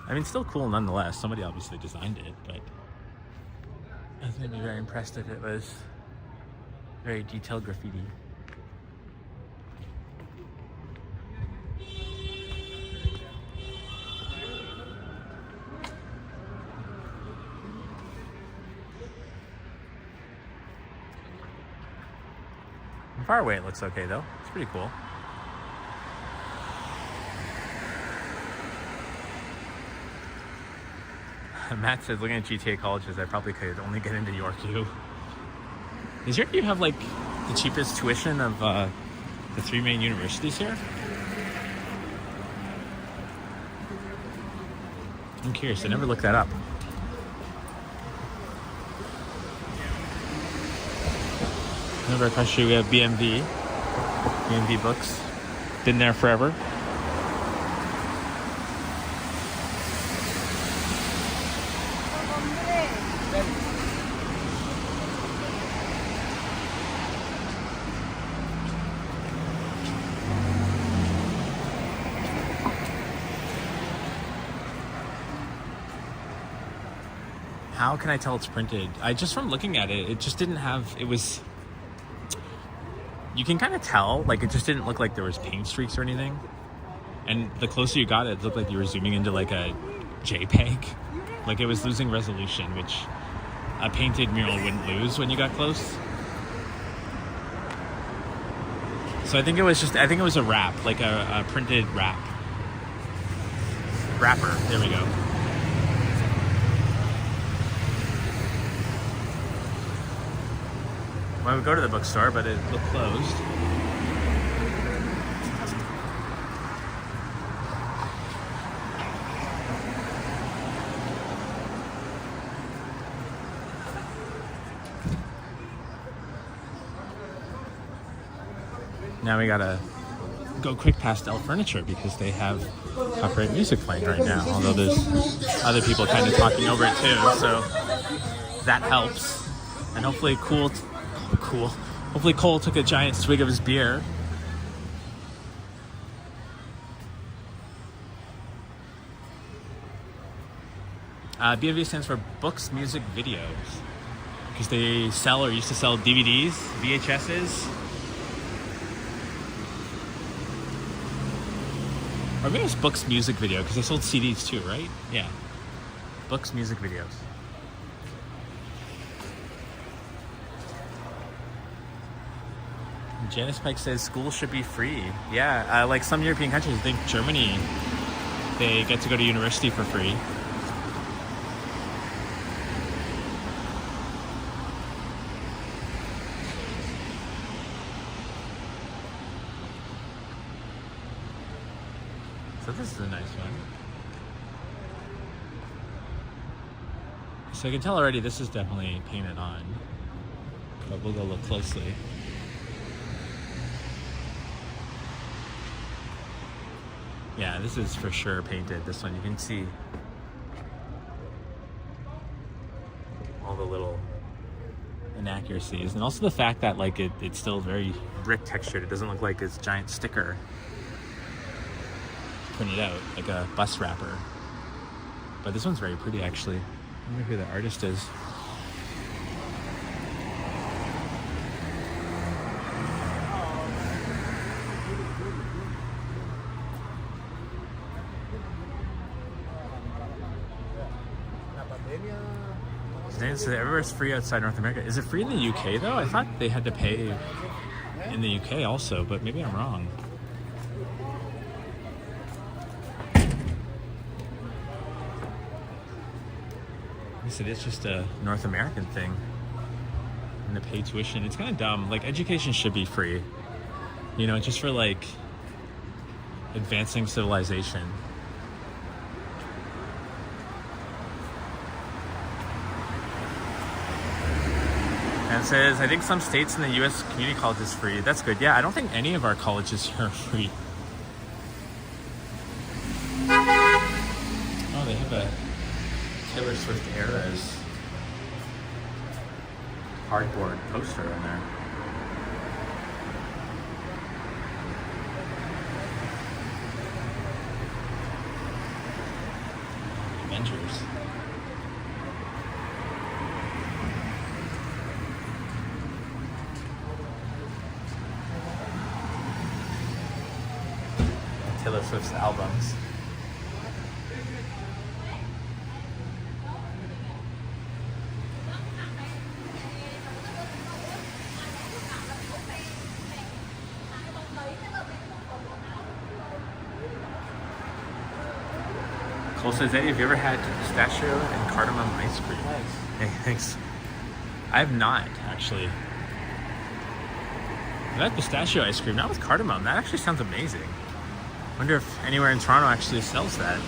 I mean, still cool nonetheless. Somebody obviously designed it, but... I was going to be very impressed if it was very detailed graffiti. From far away it looks okay though. It's pretty cool. Matt says, looking at GTA colleges, I probably could only get into Yorkville. Does Yorkville have like the cheapest tuition of the three main universities here? I'm curious, I never looked that up. Over across the street we have BMV Books. Been there forever. How can I tell it's printed? Just from looking at it, it just didn't have, it was, you can kind of tell, like it just didn't look like there was paint streaks or anything. And the closer you got it looked like you were zooming into like a JPEG. Like it was losing resolution, which a painted mural wouldn't lose when you got close. So I think it was a wrap, like a printed wrapper. There we go. I would go to the bookstore, but it looked closed. Now we gotta go quick past L Furniture because they have copyright music playing right now. Although there's other people kind of talking over it too, so that helps. And hopefully hopefully Cole took a giant swig of his beer. BMV stands for Books, Music, Videos. Because they sell or used to sell DVDs, VHSs. Or maybe it's Books, Music, Video, because they sold CDs too, right? Yeah. Books, Music, Videos. Janice Pike says school should be free. Yeah, like some European countries, I think Germany, they get to go to university for free. So this is a nice one. So I can tell already this is definitely painted on, but we'll go look closely. Yeah, this is for sure painted. This one, you can see all the little inaccuracies. accuracies, and also the fact that like it's still very brick textured. It doesn't look like this giant sticker printed out like a bus wrapper. But this one's very pretty, actually. I wonder who the artist is. So everywhere's free outside North America. Is it free in the UK though? I thought they had to pay in the UK also, but maybe I'm wrong. I said it's just a North American thing. And to pay tuition, it's kind of dumb. Like, education should be free, you know, just for like advancing civilization. And it says, I think some states in the U.S. community college is free. That's good. Yeah, I don't think any of our colleges here are free. Oh, they have a Taylor Swift Eras cardboard poster in there. Avengers. Taylor Swift's albums. Cole says, Eddie, have you ever had pistachio and cardamom ice cream? Nice. Hey, thanks. I have not, actually. I've had pistachio ice cream, not with cardamom. That actually sounds amazing. Wonder if anywhere in Toronto actually sells that.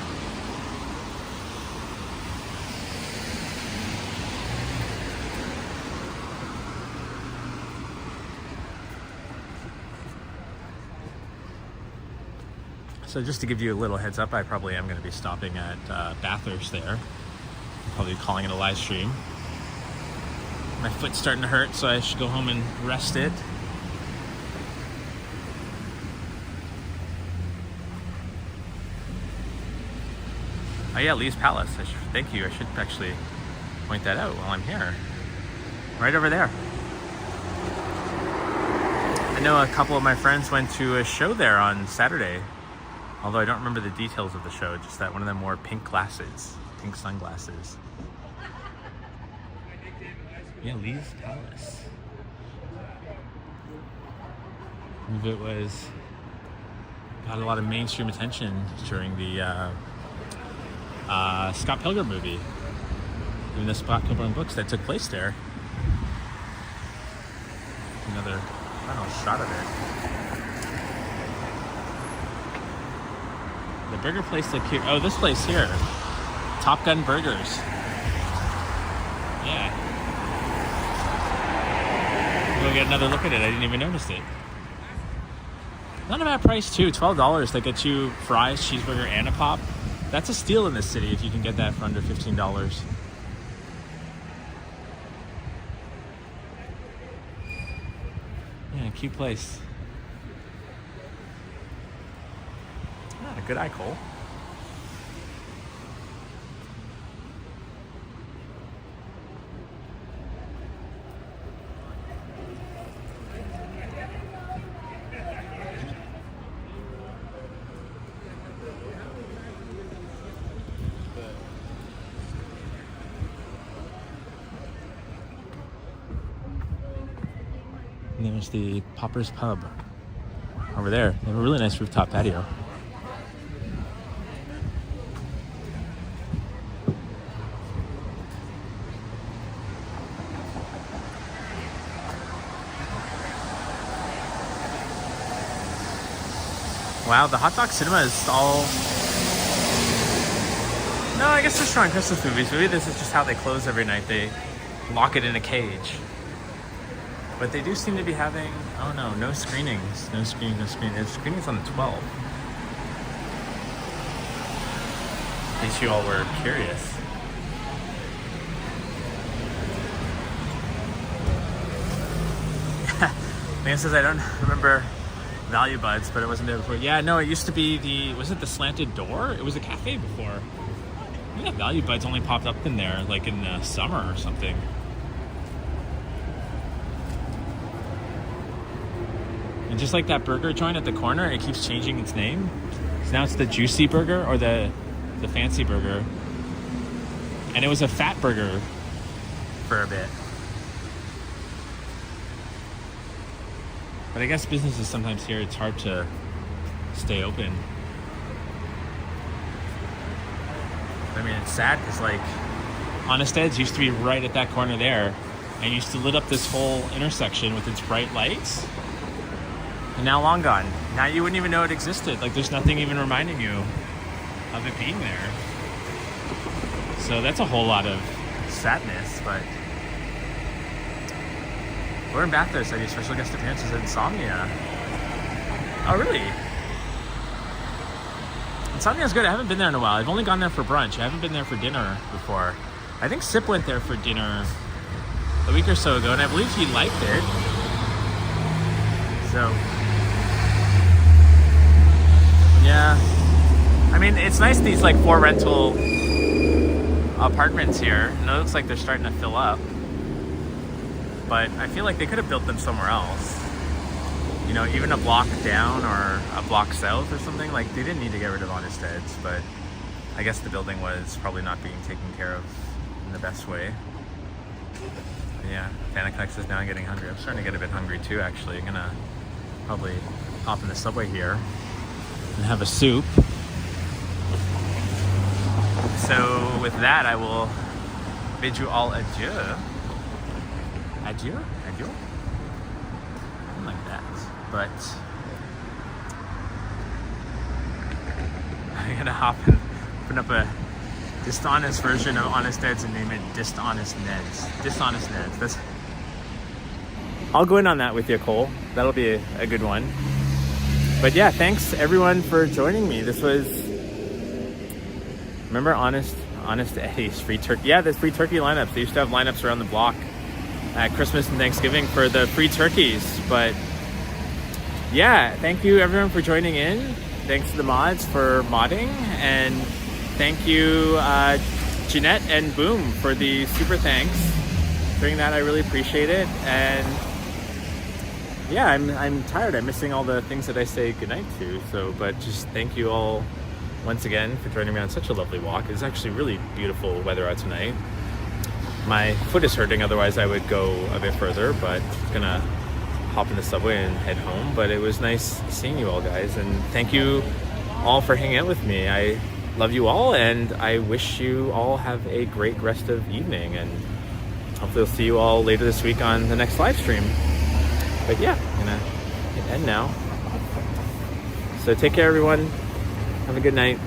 So just to give you a little heads up, I probably am going to be stopping at Bathurst there. I'm probably calling it a live stream. My foot's starting to hurt, so I should go home and rest it. Oh yeah, Lee's Palace. Thank you. I should actually point that out while I'm here. Right over there. I know a couple of my friends went to a show there on Saturday. Although I don't remember the details of the show, just that one of them wore pink glasses, pink sunglasses. Yeah, Lee's Palace. It was got a lot of mainstream attention during the Scott Pilgrim movie, even the Scott Pilgrim books that took place there. Another, I don't know, shot of it. The burger place look cute. Oh, this place here, Top Gun Burgers. Yeah. We'll get another look at it. I didn't even notice it. Not a bad price too. $12. They get you fries, cheeseburger, and a pop. That's a steal in this city if you can get that for under $15. Yeah, cute place. Ah, good eye, Cole. And there's the Popper's Pub over there. They have a really nice rooftop patio. Wow, the hot dog cinema is all... No, I guess they're showing Christmas movies. Maybe this is just how they close every night. They lock it in a cage. But they do seem to be having, oh no, no screenings. No screenings. There's screenings on the 12th. In case you all were curious. Man says I don't remember Value Buds, but it wasn't there before. Yeah, no, it used to be was it the Slanted Door? It was a cafe before. I think that Value Buds only popped up in there like in the summer or something. And just like that burger joint at the corner, it keeps changing its name. So now it's the Juicy Burger or the Fancy Burger. And it was a Fat Burger for a bit. But I guess businesses sometimes here, it's hard to stay open. I mean, it's sad because like Honest Ed's used to be right at that corner there and used to lit up this whole intersection with its bright lights. And now long gone. Now you wouldn't even know it existed. Like there's nothing even reminding you of it being there. So that's a whole lot of sadness, but we're in Bathurst. I do special guest appearances at Insomnia. Oh, really? Insomnia's good. I haven't been there in a while. I've only gone there for brunch. I haven't been there for dinner before. I think Sip went there for dinner a week or so ago, and I believe he liked it. So, yeah. I mean, it's nice these like 4 rental apartments here. And it looks like they're starting to fill up. But I feel like they could have built them somewhere else. You know, even a block down or a block south or something. Like, they didn't need to get rid of Honest Ed's, but I guess the building was probably not being taken care of in the best way. But yeah, Panaconex is now getting hungry. I'm starting to get a bit hungry too, actually. I'm gonna probably hop in the subway here and have a soup. So with that, I will bid you all adieu. Adieu? Adieu? Something like that. But I'm gonna hop and open up a dishonest version of Honest Ed's and name it Dishonest Ned's. Dishonest Ned's. I'll go in on that with you, Cole. That'll be a good one. But yeah, thanks everyone for joining me. This was, remember Honest Eddie's free turkey? Yeah, there's free turkey lineups. They used to have lineups around the block at Christmas and Thanksgiving for the free turkeys. But yeah, thank you everyone for joining in. Thanks to the mods for modding, and thank you Jeanette and Boom for the super thanks. During that, I really appreciate it. And yeah, I'm tired. I'm missing all the things that I say goodnight to. So, but just thank you all once again for joining me on such a lovely walk. It's actually really beautiful weather out tonight. My foot is hurting, otherwise I would go a bit further, but I'm gonna hop in the subway and head home. But it was nice seeing you all, guys, and thank you all for hanging out with me. I love you all, and I wish you all have a great rest of evening, and hopefully I'll see you all later this week on the next live stream. But yeah, I'm gonna hit end now. So take care everyone. Have a good night.